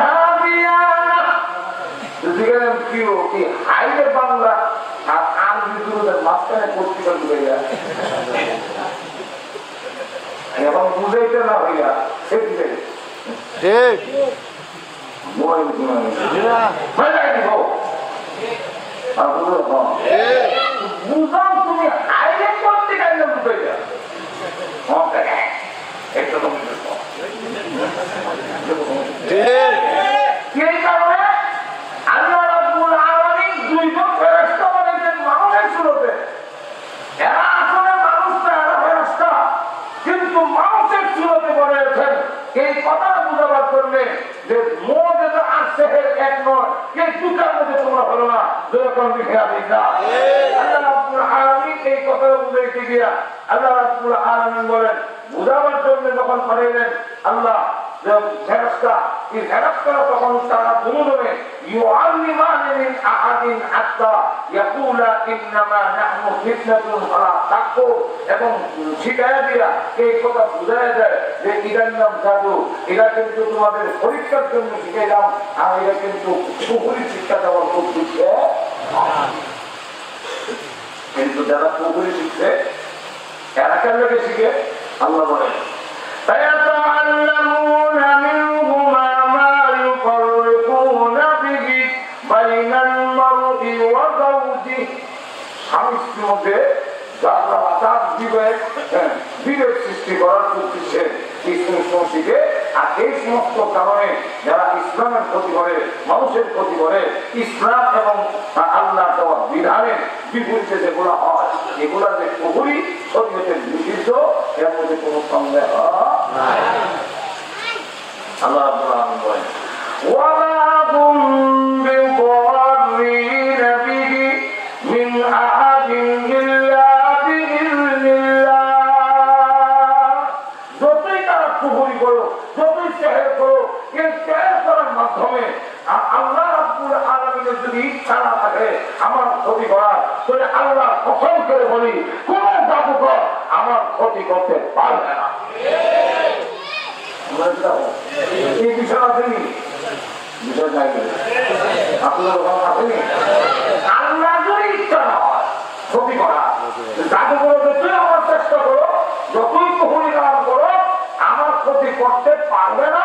হাইওয়ে বাংলা আর আরবি দূরে মাঝখানে পত্রিকা ঢুকে যায় এখন বুঝাইতে না হইয়া সেদিকে বুঝাও তুমি আইলে পত্রিকা ঢুকে যা একটা এই কারণে আল্লাহ রাব্বুল আলামিন দুইজন ফেরেশতা বানাইছেন মানুষের সুরতে। এরা আসলে মানুষ না, এরা ফেরেশতা, কিন্তু মানুষের সুরতে বানাইছেন। এই কথা বুঝাবার জন্য যে মৌজে আর সেহের এক নয়, এই দুটার মধ্যে তোমরা হলো না, যেরকম লিখিয়া দিতা। আল্লাহ রাব্বুল আলামিন এই কথা বুঝাইতে গিয়া আল্লাহ রাব্বুল আলামিন বলেন বুঝাবার জন্য যখন পাঠাইলেন আল্লাহ ফেরেশতা, এই ফেরেশতারা তখন তারা দুজনে ইউআল্লিমানি মিন আহাদিন হাত্তা ইয়াকুলা ইন্নামা নাহনু ফিতনাতুন ফালা তাকফুর, এবং শিখায়া দিয়া এই কথা বুঝায়া যায় যে এটার নাম জাদু, এটা কিন্তু তোমাদের পরীক্ষার জন্য শিখাইলাম, আর এটা কিন্তু পুকুরি শিক্ষা দেওয়ার খুব দিচ্ছে। কিন্তু যারা পুকুরি শিখছে এরা কেন লোকে শিখে আল্লাহ বলেন فيتعلمون منهما ما يفرقون به بين المرء وزوجه। স্বামী স্ত্রীর মধ্যে বিভেদ সৃষ্টি করার উদ্দেশ্যে ইসলাম শিখে। আর এই সমস্ত কারণে যারা ইসলামের ক্ষতি করে, মানুষের ক্ষতি করে, ইসলাম এবং আল্লাহ দেওয়ার বিধানের বিপরীতে যেগুলো হয়, এগুলা যে পুকুরি শরীয়তের নিষিদ্ধ, এর মধ্যে কোনো সন্দেহ নাই। আল্লাহ রাব্বুল আলামিন বলেন ওয়ালা হুম বিদাররিন বিহি মিন আহাদিন ইল্লা বিইذنিল্লাহ। যতই তারা পুকুরি করো, যতই সেহের করো, এই সেহের করার মাধ্যমে আল্লাহ রাব্বুল আলামিনের যদি ইচ্ছা না থাকে আমার ক্ষতি করার, তাহলে আল্লাহ কসম করে বলি কোন জাদুকর আমার ক্ষতি করতে পারবে না। এই বিষয় আসেনি, বিষয় নাই, আপনার ওখানে আসেনি। আল্লাহ যদি ইচ্ছা না হয় ক্ষতি করা, জাদুকর যতই আমার চেষ্টা করো, যতই পুকুরি কালাম করো, আমার ক্ষতি করতে পারবে না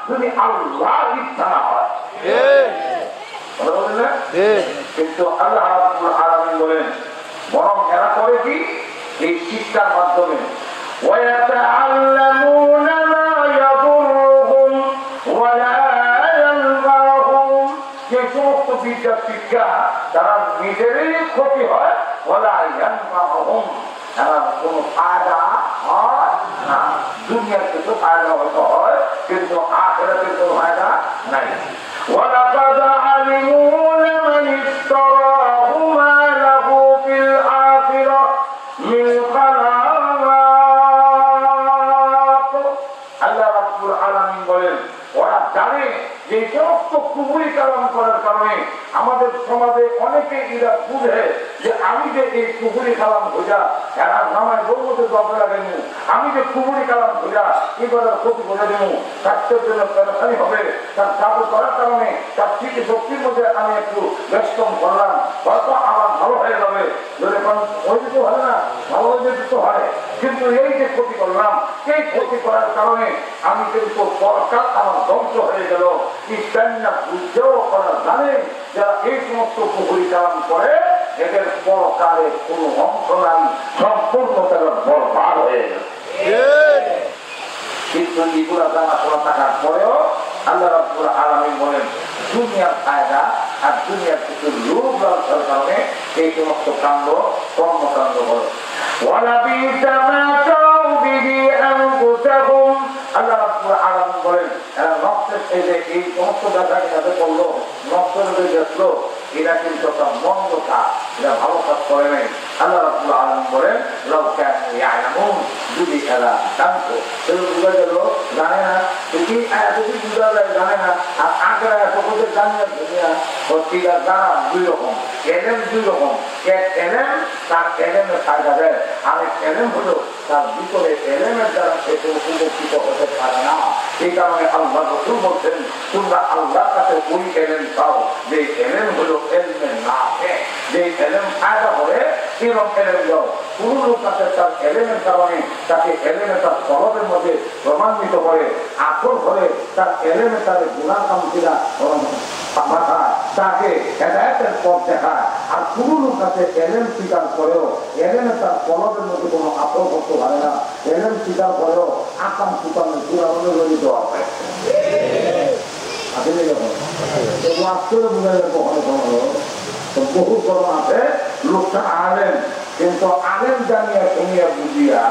যদি আল্লাহ ইচ্ছা না হয়। কিন্তু আল্লাহ রাব্বুল আলামিন বলেন বরং এরা করে কি এই শিক্ষার মাধ্যমে ওয়ায়াতাআল্লামুনা মা ইয়াদুরুহুম ওয়ালা ইয়ানফাউহুম, যে সমস্ত বিদ্যা শিক্ষা তারা নিজেরই ক্ষতি হয়, ওয়ালা ইয়ানফাউহুম, তারা কোনো ফায়দা হয় না। দুনিয়ার কিছু ফায়দা হয়তো হয়, কিন্তু আখিরাতের কোনো ফায়দা নাই। وَلَقَدْ عَلِمُوا لَمَنِ اشْتَرَاهُ مَا لَهُ فِي الْآخِرَةِ مِنْ خَلَاقٍ। আল্লাহ রাব্বুল আলামিন বলেন ওরা জানে যে সমস্ত কুফরি কালাম করার কারণে আমাদের সমাজে অনেকে এরা বুঝে যে আমি যে এই কুফরি কালাম খোঁজা এরা নামায় বলতে দরকার লাগাইনি, আমি যে কুফরি কালাম খোঁজা এবার ক্ষতি করে দেবো, স্বাস্থ্যের জন্য পেরেশানি হবে, তার জাদু করার কারণে তার ঠিক শক্তির মধ্যে আমি একটু ব্যস্তম করলাম, হয়তো আমার ভালো হয়ে যাবে। যদি ওই দিতে হয় না, ভালো হয়ে যেতে হয়, কিন্তু এই যে ক্ষতি করলাম, এই ক্ষতি করার কারণে আমি কিন্তু পরকাল আমার ধ্বংস হয়ে গেল। ইসলামটা বুঝতেও করা জানে যারা এই সমস্ত কুফরি কালাম করে এদের পরকালে কোনো অংশ নাই, সম্পূর্ণ তারা বরবাদ হয়ে গেল। কিন্তু এগুলা জানাশোনা থাকার পরেও আল্লাহ রাব্বুল আলামিন বলেন দুনিয়ার ফায়দা আর দুনিয়ার কিছু লোভ লালসার কারণে এই সমস্ত কাণ্ড কর্মকাণ্ড করে। ওয়ালাবিসা মা শারাউ বিহি আনফুসাহুম, আল্লাহ রাব্বুল আলামিন বলেন এরা নফসের এই সমস্ত ব্যাপারে যাতে করলো, নফসের দেখলো, এরা কিন্তু একটা মন্দ কাজ, এরা ভালো কাজ করে নাই। আল্লাহ রাব্বুল আলামিন বলেন লাউ কানু ইয়ালামুন, যদি এরা জানতো, তাহলে বুঝা গেল জানে না, যদি এতদিন বুঝা যায় জানে না। আর আগ্রা সকলের জানিয়ে দুনিয়া ঠিক আছে জানা দুই রকম, এলেম দুই রকম, এক এলেম তার এলেমের ফায়দা দেয়, আর এক এলেম হলো তার ভিতরে এলেমের দ্বারা সে উপকৃত হতে পারে না। এই কারণে আল্লাহ রাসূল বলছেন, তোমরা আল্লাহর কাছে ওই এলেম পাও যে এলেম হলো এলমে নাফে, যে এলেম ফায়দা করে এরকম এলেম দাও। কোন লোক আছে তার এলেমের কারণে তাকে এলেমে তার তলবের মধ্যে প্রমাণিত করে, আসল করে তার এলেমে তার গুনাহ কামতিরা তাকে হেদায়েতের পথ দেখায়। আর কোন লোক আছে এলেম স্বীকার করেও এলেমে তার তলবের মধ্যে কোনো আসল করতে পারে না, এলেম স্বীকার করেও আকাম সুকামে পুরানো লড়ি দেওয়া হয়। বহু ধরন আছে, লোকটা আলেম কিন্তু আলেম জানিয়া শুনিয়া বুঝিয়া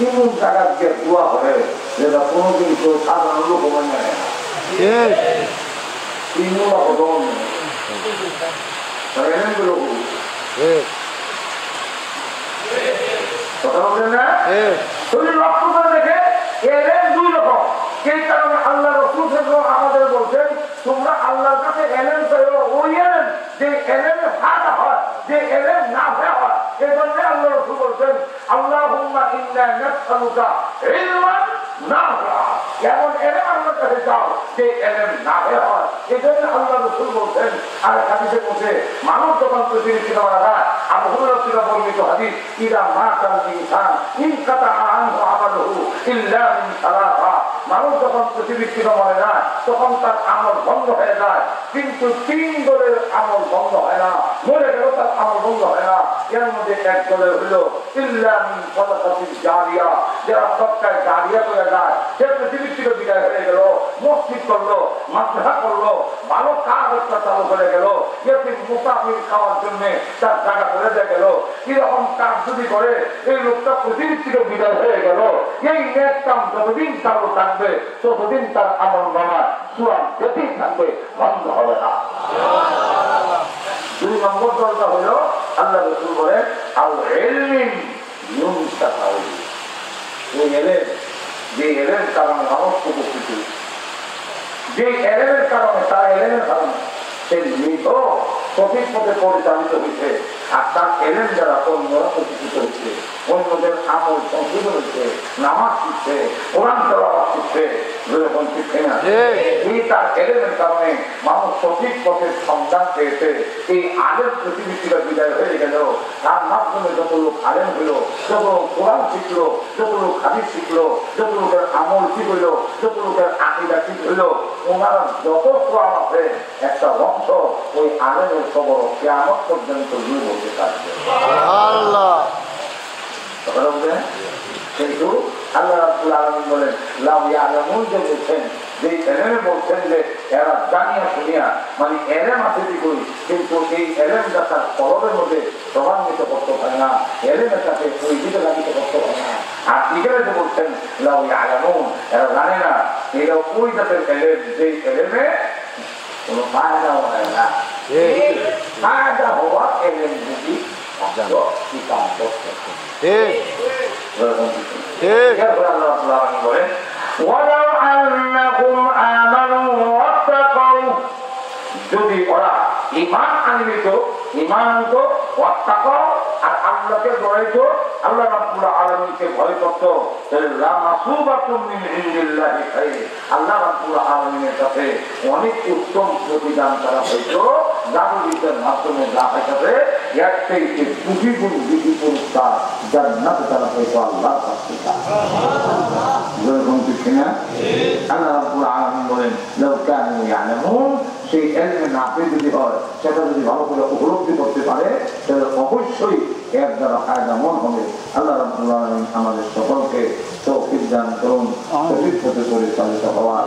এমন জায়গা দিয়ে দোয়া করে যেটা কোনোদিন কেউ সাধারণ লোক মানে না। কথা বলছেন না? তুমি লক্ষ্য করে দেখে এলেম দুই রকম। এই কারণে আল্লাহ রাসূল আমাদের বলছেন, তোমরা আল্লাহর কাছে এলেম চাইও, ওই এলেম যে এলেমে ফায়দা হয়, যে এলেম নাফে হয়। এই জন্য আল্লাহ রাসূল বলছেন, আল্লাহুম্মা ইন্না নাসআলুকা ইলমান নাফিআ, এমন এলেম আল্লাহর কাছে চাও যে এলেম নাফে হয়। এই জন্য আল্লাহ রাসূল বলছেন, আর হাদিসে বলছে, মানুষ যখন পৃথিবীতে মারা যায়, আবু হুরায়রা থেকে বর্ণিত হাদিস, ইদা মাতাল ইনসান ইনকাতা আনহু আমালুহু ইল্লা মিন সালাসা, মানুষ যখন পৃথিবীর থেকে মরে যায় তখন তার আমল বন্ধ হয়ে যায়, কিন্তু তিন দলের আমল বন্ধ হয় না, মরে গেল তার আমল বন্ধ হয় না। এর মধ্যে এক দলের হইল ইল্লা মিন সাদাকাতিন জারিয়া, যারা সৎকার জারিয়া করে যায়, সে পৃথিবীর থেকে বিদায় হয়ে গেল, মসজিদ করলো, মাদ্রাসা করলো, ভালো কাজ একটা চালু করে গেল, এতিম মুসাফির খাওয়ার জন্য তার জায়গা করে দিয়ে গেল। এরকম কাজ যদি করে এই লোকটা পৃথিবীর থেকে বিদায় হয়ে গেল, এই নেক কাম যতদিন চালু থাকবে ততদিন তার আমল নামায় সুরান যেতেই থাকবে, বন্ধ হবে না। দুই নম্বর দলটা হল আল্লাহ রাসূল বলে আল ইলমিন ইউনতাফাউ, ওই এলেম যে এলেমের কারণে মানুষ উপকৃত, যে এলেমের কারণে তার এলেমের কারণে সে মৃত সঠিক পথে পরিচালিত হয়েছে, আর তার এলেম দ্বারা অন্যরা উপকৃত হচ্ছে, অন্যদের আমল সংশোধন হচ্ছে, নামাজ শিখছে, কোরআন তেলাওয়াত শিখছে, যেরকম শিখছে না। এই তার এলেমের কারণে মানুষ সঠিক পথের সন্ধান পেয়েছে। এই আলেম পৃথিবী থেকে বিদায় হয়ে গেল, তার মাধ্যমে যত লোক আলেম হইল, যত লোক কোরআন শিখলো, যত লোক হাদিস শিখলো, যত লোকের আমল ঠিক হইল, যত লোকের আকীদা ঠিক হইল, ওনারা যত কোরআন আছে একটা অংশ ওই আলেমের খবর কিয়ামত পর্যন্ত নিয়ে বলতে থাকবে। কিন্তু আল্লাহ রাব্বুল আলামিন বলেন লাউ ইয়ালামুন, যে বলছেন যে এলেমে বলছেন যে এরা জানিয়া শুনিয়া, মানে এলেম আছে ঠিকই, কিন্তু এই এলেমটা তার কলবের মধ্যে প্রভান্বিত করতে পারে না, এলেমের কাছে ওই দিকে লাগিত করতে পারে না। আর এখানে যে বলছেন লাউ ইয়ালামুন, এরা জানে না, এরা ওই জাতের এলেম যে এলেমে কোনো ফায়দাও হয় না। ফায়দা হওয়া এলেম যদি বলেন যদি ওরা ঈমান আনবিত, ঈমান আনত, ওয়াত্তাকাও, আর আল্লাহকে ডরাইত, আল্লাহ রাব্বুল আলামিনকে ভয় করত, তাহলে লা মাসুবাতুম মিন ইনদিল্লাহি খায়র, আল্লাহ রাব্বুল আলামিনের কাছে অনেক উত্তম প্রতিদান তারা হইতো, জাদুবিদ্যার মাধ্যমে যা পাইতে এর থেকে ২০ গুণ বেশি পুরস্কার জান্নাত তারা পাইতো আল্লাহর কাছ থেকে। যেরকম ঠিক না? আল্লাহ রাব্বুল আলামিন বলেন লাউ কানু ইয়ালামুন, সেই এলমে নাফি যদি হয়, সেটা যদি ভালো করে উপলব্ধি করতে পারে, তাহলে অবশ্যই এর দ্বারা ফায়দামন হবে। আল্লাহ রাব্বুল আলামিন আমাদের সকলকে তৌফিক দান করুন, সঠিক পথে পরিচালিত হওয়ার।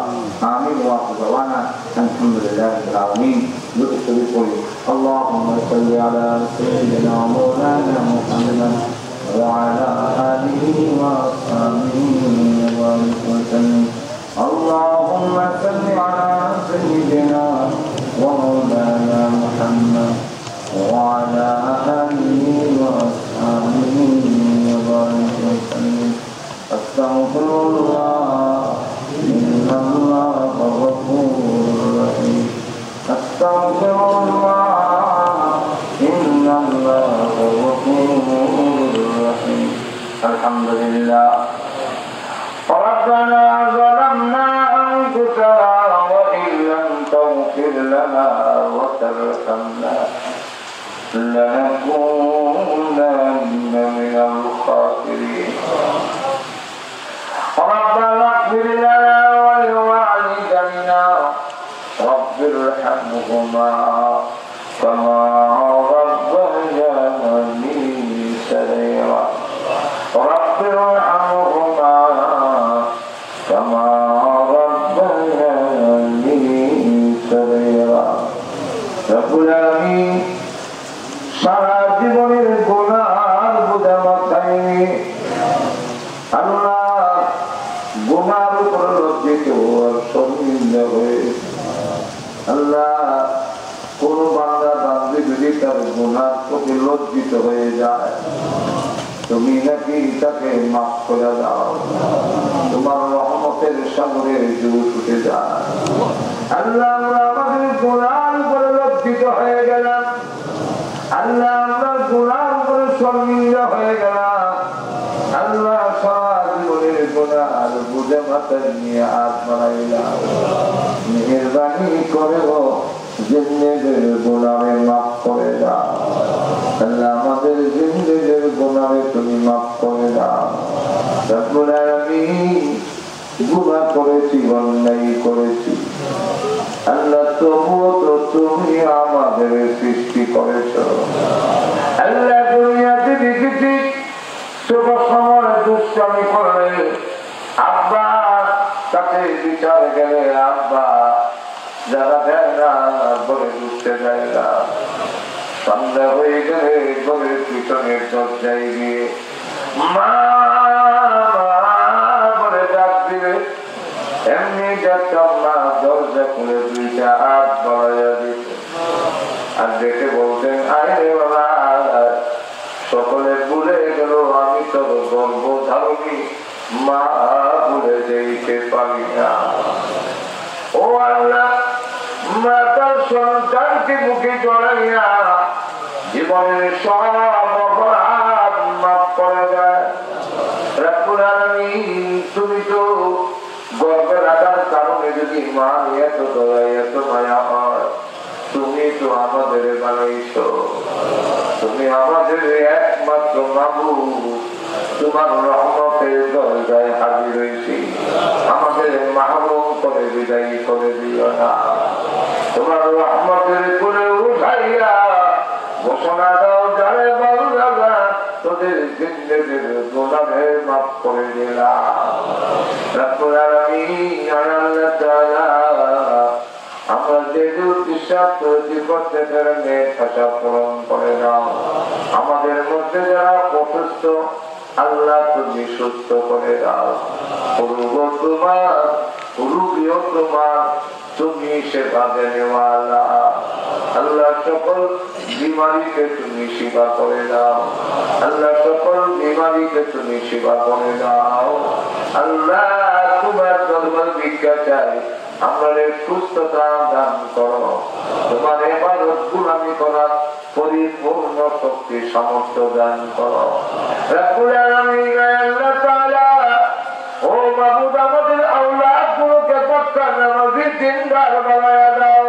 আমিন ওয়া আখদাওয়ানা আলহামদুলিল্লাহি রাব্বিল আলামিন। দুরূদ শরীফ পড়ি। আল্লাহুম্মা সাল্লি আলা সাইয়্যিদিনা মাওলানা মুহাম্মাদ ওয়া আলা আলিহি ওয়া আসহাবিহি ওয়া সাল্লাম। اللهم صل على سيدنا ومولانا محمد وعلى آله وأصحابه وبارك وسلم. أستغفر الله إن الله غفور رحيم. أستغفر الله إن الله غفور رحيم. الحمد لله. تغفر لنا وترحمنا لنكونن من الخاسرين ربنا اغفر لنا ولوالدينا رب ارحمهما كما ربياني صغيرا رب ارحمهما كما ربياني صغيرا رب العالمين সারা জীবনের গুনার বোঝা মাথায় নিয়ে আল্লাহ গুনার উপর লজ্জিত আর শর্মিন্দা হয়ে আল্লাহ কোন বান্দা বান্দি যদি তার গুনার প্রতি লজ্জিত হয়ে যায় তুমি নাকি তাকে মাফ করে দাও তোমার রহমতের সাগরে জোশ উঠে যায় আল্লাহ আমরা আমাদের গুনার উপরে লজ্জিত হয়ে গেলাম আল্লাহ আমরা গুনার উপরে শর্মিন্দা হয়ে গেলাম আল্লাহ সারা জীবনের গুনার বুঝে মাথায় নিয়ে হাত বাড়াইলাম মেহেরবানি করে জিন্দেগির গুনাহে মাফ করে দাও আল্লাহ আমাদের জিন্দেগির গুনাহে তুমি মাফ করে দাও রব্বুল আলামিন গুনাহ করেছি অন্যায় করেছি আল্লাহ তবুও তো তুমি আমাদের সৃষ্টি করেছো আল্লাহ দুনিয়াতে দেখেছি ছোট সময় দুষ্টামি করলে আব্বা কাছে বিচার গেলে আব্বা যারা দেয় না বলে ঢুকতে যায় না সন্ধ্যা হয়ে গেলে ঘরের পিছনের দরজায় গিয়ে মা বলে ডাক দিবে এমনি যাচ্ছাম না দরজা খুলে দুইটা হাত বাড়াইয়া দিতে আর দেখে বলতেন আরে বাবা সকলে ভুলে গেল আমি তো গর্ব ধারণী মা ভুলে যেতে পারি না ও আল্লাহ মা তার সন্তানকে মুখে জড়াইয়া জীবনের সব অপরাধ মাফ করে দেয় রব্বুল আলামিন তুমি তো গর্বে রাখার কারণে যদি মা এত দয়া এত মায়া হয় তুমি তো আমাদের বানাইছো তুমি আমাদের একমাত্র মাবুদ তোমার রহমতের দরজায় হাজির হয়েছি আমাদের মাহরুম করে বিদায় করে দিও না তোমার রহমতের করে উঠাইয়া ঘোষণা দাও যারে বাবা তোদের জিন্দেগির গুনাহের মাফ করে দিলাম রব্বুল আলামিন আল্লাহ তাআলা আমরা যে বিশ্বাস করেছি প্রত্যেকের নেক আশা পূরণ করে নাও আমাদের মধ্যে যারা অসুস্থ আল্লাহ তুমি সুস্থ করে দাও রোগও তোমার রোগীও তোমার তুমি সেবা দেনেওয়ালা আল্লাহ সকল বিমারিকে তুমি সেবা করে দাও আল্লাহ সকল বিমারিকে তুমি সেবা করে দাও আল্লাহ তোমার দরবার ভিক্ষা চাই আমাদের সুস্থতা দান করো তোমার ইবাদত গুলামি করার পরিপূর্ণ শক্তি সামর্থ্য দান করো রব্বুল আলামিন আল্লাহ তাআলা ও মাবুদ আমাদের আওলাদ গুলোকে পাক্কা নামাজি দিনদার বানায়া দাও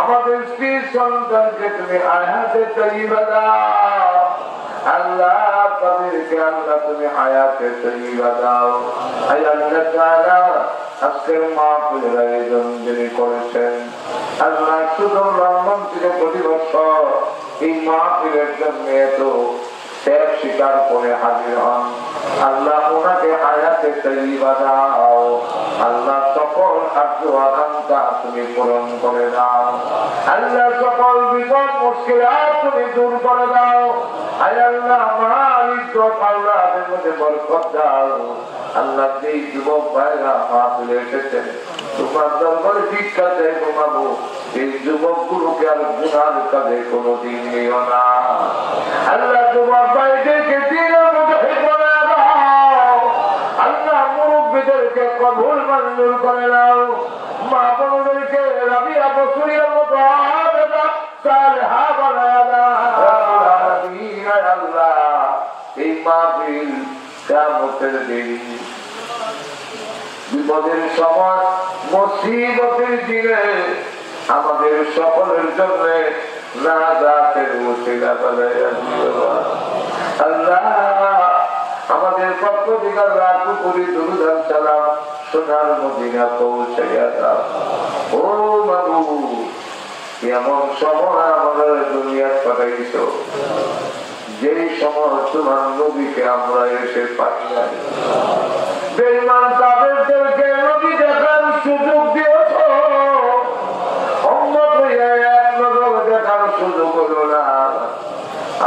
আমাদের স্ত্রী সন্তানকে তুমি আয়াতে তাইয়্যিবা দাও আল্লাহ তাদেরকে আল্লাহ তুমি আয়াতে তাইয়্যিবা দাও আয় আল্লাহ তাআলা আজকের মাহফিলের আয়োজন যিনি করেছেন আল্লাহ শুধু রমজান থেকে প্রতি বছর এই মাহফিলের জন্য এত ত্যাগ স্বীকার করে হাজির হন আল্লাহ ওনাকে হায়াতে তাইয়্যিবা দাও আল্লাহ সকল আরজু আকাঙ্ক্ষা তুমি পূরণ করে দাও আল্লাহ সকল বিপদ মুশকিলাত তুমি দূর করে দাও আয় আল্লাহ মালিক আল্লাহ এর মধ্যে বরকত দাও আল্লাহ এই যুবক ভাইরা মাহফিলে এসেছেন তোমার দরবারে ভিক্ষা চাই ঘুমাবো এই যুবক গুলোকে আর গুনার কাজে কোনোদিন নিও না আল্লাহ তোমার ভাইদেরকে দিনের মধ্যে করে দাও আল্লাহ মুরব্বীদেরকে কবুল মঞ্জুর করে দাও মা বোনদেরকে রাবিয়া বসুরিয়ার মতো আবেদা সালেহা বানায়া দাও আল্লাহ এই মাহফিল কিয়ামতের দিন বিপদের সময় মুসিবতের দিনে আমাদের সকলের জন্য নাজাতের ওসিলা বানাইয়া দিও আল্লাহ। আমাদের পক্ষ থেকে লাখ কোটি দুরূদ সালাম সোনার মদিনা পৌঁছাইয়া দাও। ও মাবুদ, এমন সময় আমাদের দুনিয়ায় পাঠাইছ যেই সময় তোমার নবীকে আমরা এসে পাই নাই। বেঈমান কাফেরদেরকে নবী দেখার সুযোগ দিয়েছ, উম্মত হইয়া এক নজর দেখার সুযোগ হলো না।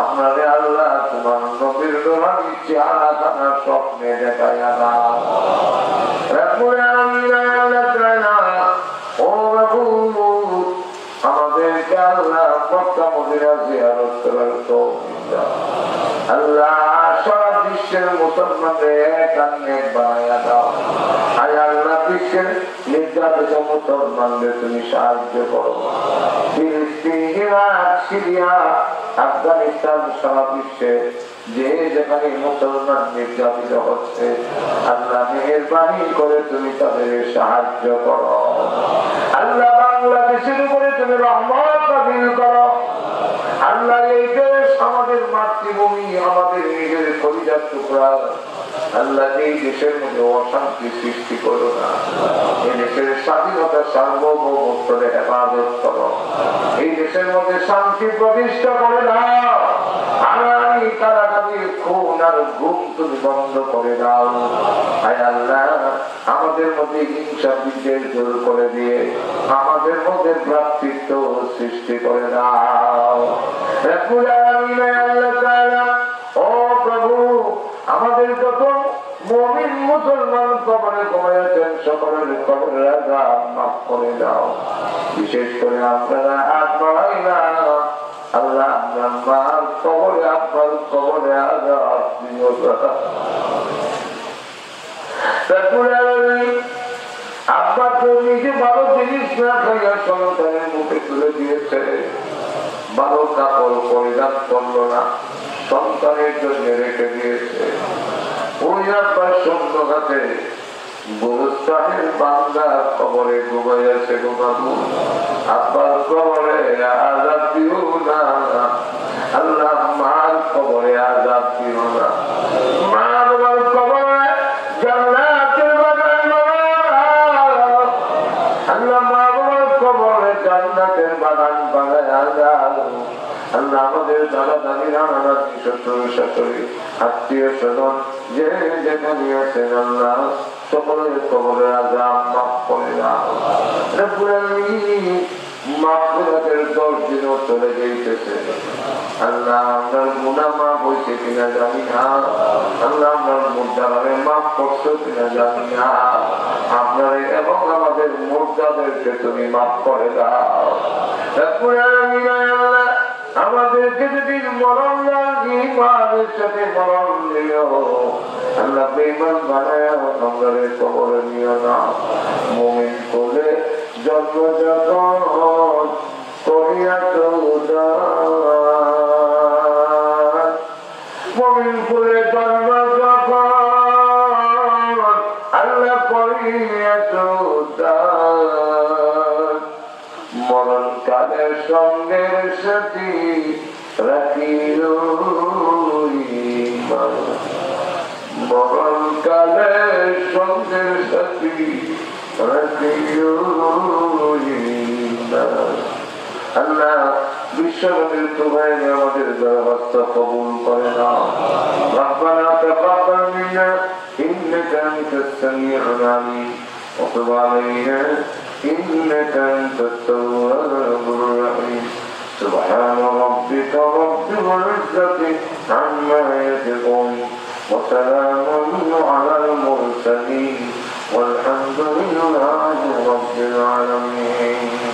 আপনারে আল্লাহ তোমার নবীর নূরানি চেহারা খানা স্বপ্নে দেখাইয়া দাও। রব্বুল আলামিন ও মাবুদ, আমাদেরকে আল্লাহ মক্কা মদিনা জিয়ারত করার তৌফিক দাও। আল্লাহ সারা বিশ্বের মুসলমানদের এক নেক বানাইয়া দাও। আয় আল্লাহ, বিশ্বের নির্যাতিত মুসলমানদের তুমি সাহায্য করো। ফিলিস্তিন, ইরাক, সিরিয়া, আফগানিস্তান, সারা বিশ্বে যে যেখানে মুসলমান নির্যাতিত হচ্ছে, আল্লাহ মেহেরবানি করে তুমি তাদের সাহায্য করো। আল্লাহ বাংলাদেশের উপরে তুমি রহমত নাযিল করো। আল্লাহ এই দেশ আমাদের মাতৃভূমি, আমাদের নিজের কলিজার টুকরা। আল্লাহ এই দেশের মধ্যে অশান্তি সৃষ্টি করো না। এই দেশের স্বাধীনতা সার্বভৌমত্বের হেফাজত করো। এই দেশের মধ্যে শান্তি প্রতিষ্ঠা করে দাও। হানাহানি, কারাগারি, খুন আর গুম তুমি বন্ধ করে দাও। আয় আল্লাহ, আমাদের মধ্যে হিংসা বিদ্বেষ দূর করে দিয়ে আমাদের মধ্যে ভ্রাতৃত্ব সৃষ্টি করে দাও। রব্বুল আলামিন আল্লাহ তাআলা, ও প্রভু, আমাদের যত মুমিন মুসলমান কবরে ঘুমাইয়াছেন সকলের কবরের আযাব মাফ করে দাও। বিশেষ করে আপনারা আপনারাই না আল্লাহ, আপনার মার কবরে, আপনার কবরে আযাব দিও। আব্বা তো নিজে ভালো জিনিস না খাইয়া সন্তানের মুখে তুলে দিয়েছে, ভালো কাপড় পরিধান করলো না, সন্তানের জন্য রেখে দিয়েছে। ওই আব্বার সন্ধ্যা ঘাটে গোরস্থানের বাংলা কবরে ঘুমাইয়াছে। ঘুমাবো আব্বার কবরে আযাব দিও না আল্লাহ, মার কবরে আযাব দিও না। মা বাবার কবরে জান্নাতের বাগান বানাও আল্লাহ, মা বাবার কবরে জান্নাতের বাগান বানায়া দাও আল্লাহ। আমাদের দাদা দাদি, নানা নাতি, শ্বশুর শাশুড়ি, আত্মীয় স্বজন যে যেখানে আছেন আল্লাহ, সকলের কবরের আযাব মাফ করে দাও। রব্বুল আলামিন, মাগফিরাতের 10 দিনও চলে যাইতেছে আল্লাহ, আপনার গুনাহ মাফ হইছে কিনা জানি না আল্লাহ, আপনার মুর্দারে মাফ করছো কিনা জানি না। আপনারে এবং আমাদের মুর্দাদেরকে তুমি মাফ করে দাও। রব্বুল আলামিন আল্লাহ, আমাদেরকে যদি মরণ লাগে ইমানের সাথে মরণ দিও আল্লাহ, বেঈমান বানায়া আমাদের কবরে নিও না। মুমিন করে যত যত করিয়া তো উদার, মুমিন করে জন্ম যখন আল্লাহ করিয়া তো উদার, মরণ কালের সঙ্গে সাথী রাখিও ঈমান, মরণ কালের সঙ্গে সাথী রাখিও ঈমান। আল্লাহ, বিশ্বনবীর তুফাইলে আমাদের দরখাস্ত কবুল করে নাও। রব্বানা তাকাব্বাল মিন্না ইন্নাকা আনতাস সামিউল আলিম ওয়া তুব আলাইনা إنك أنت التواب الرحيم. سبحان ربك رب العزة عما يصفون وسلام على المرسلين والحمد لله رب العالمين.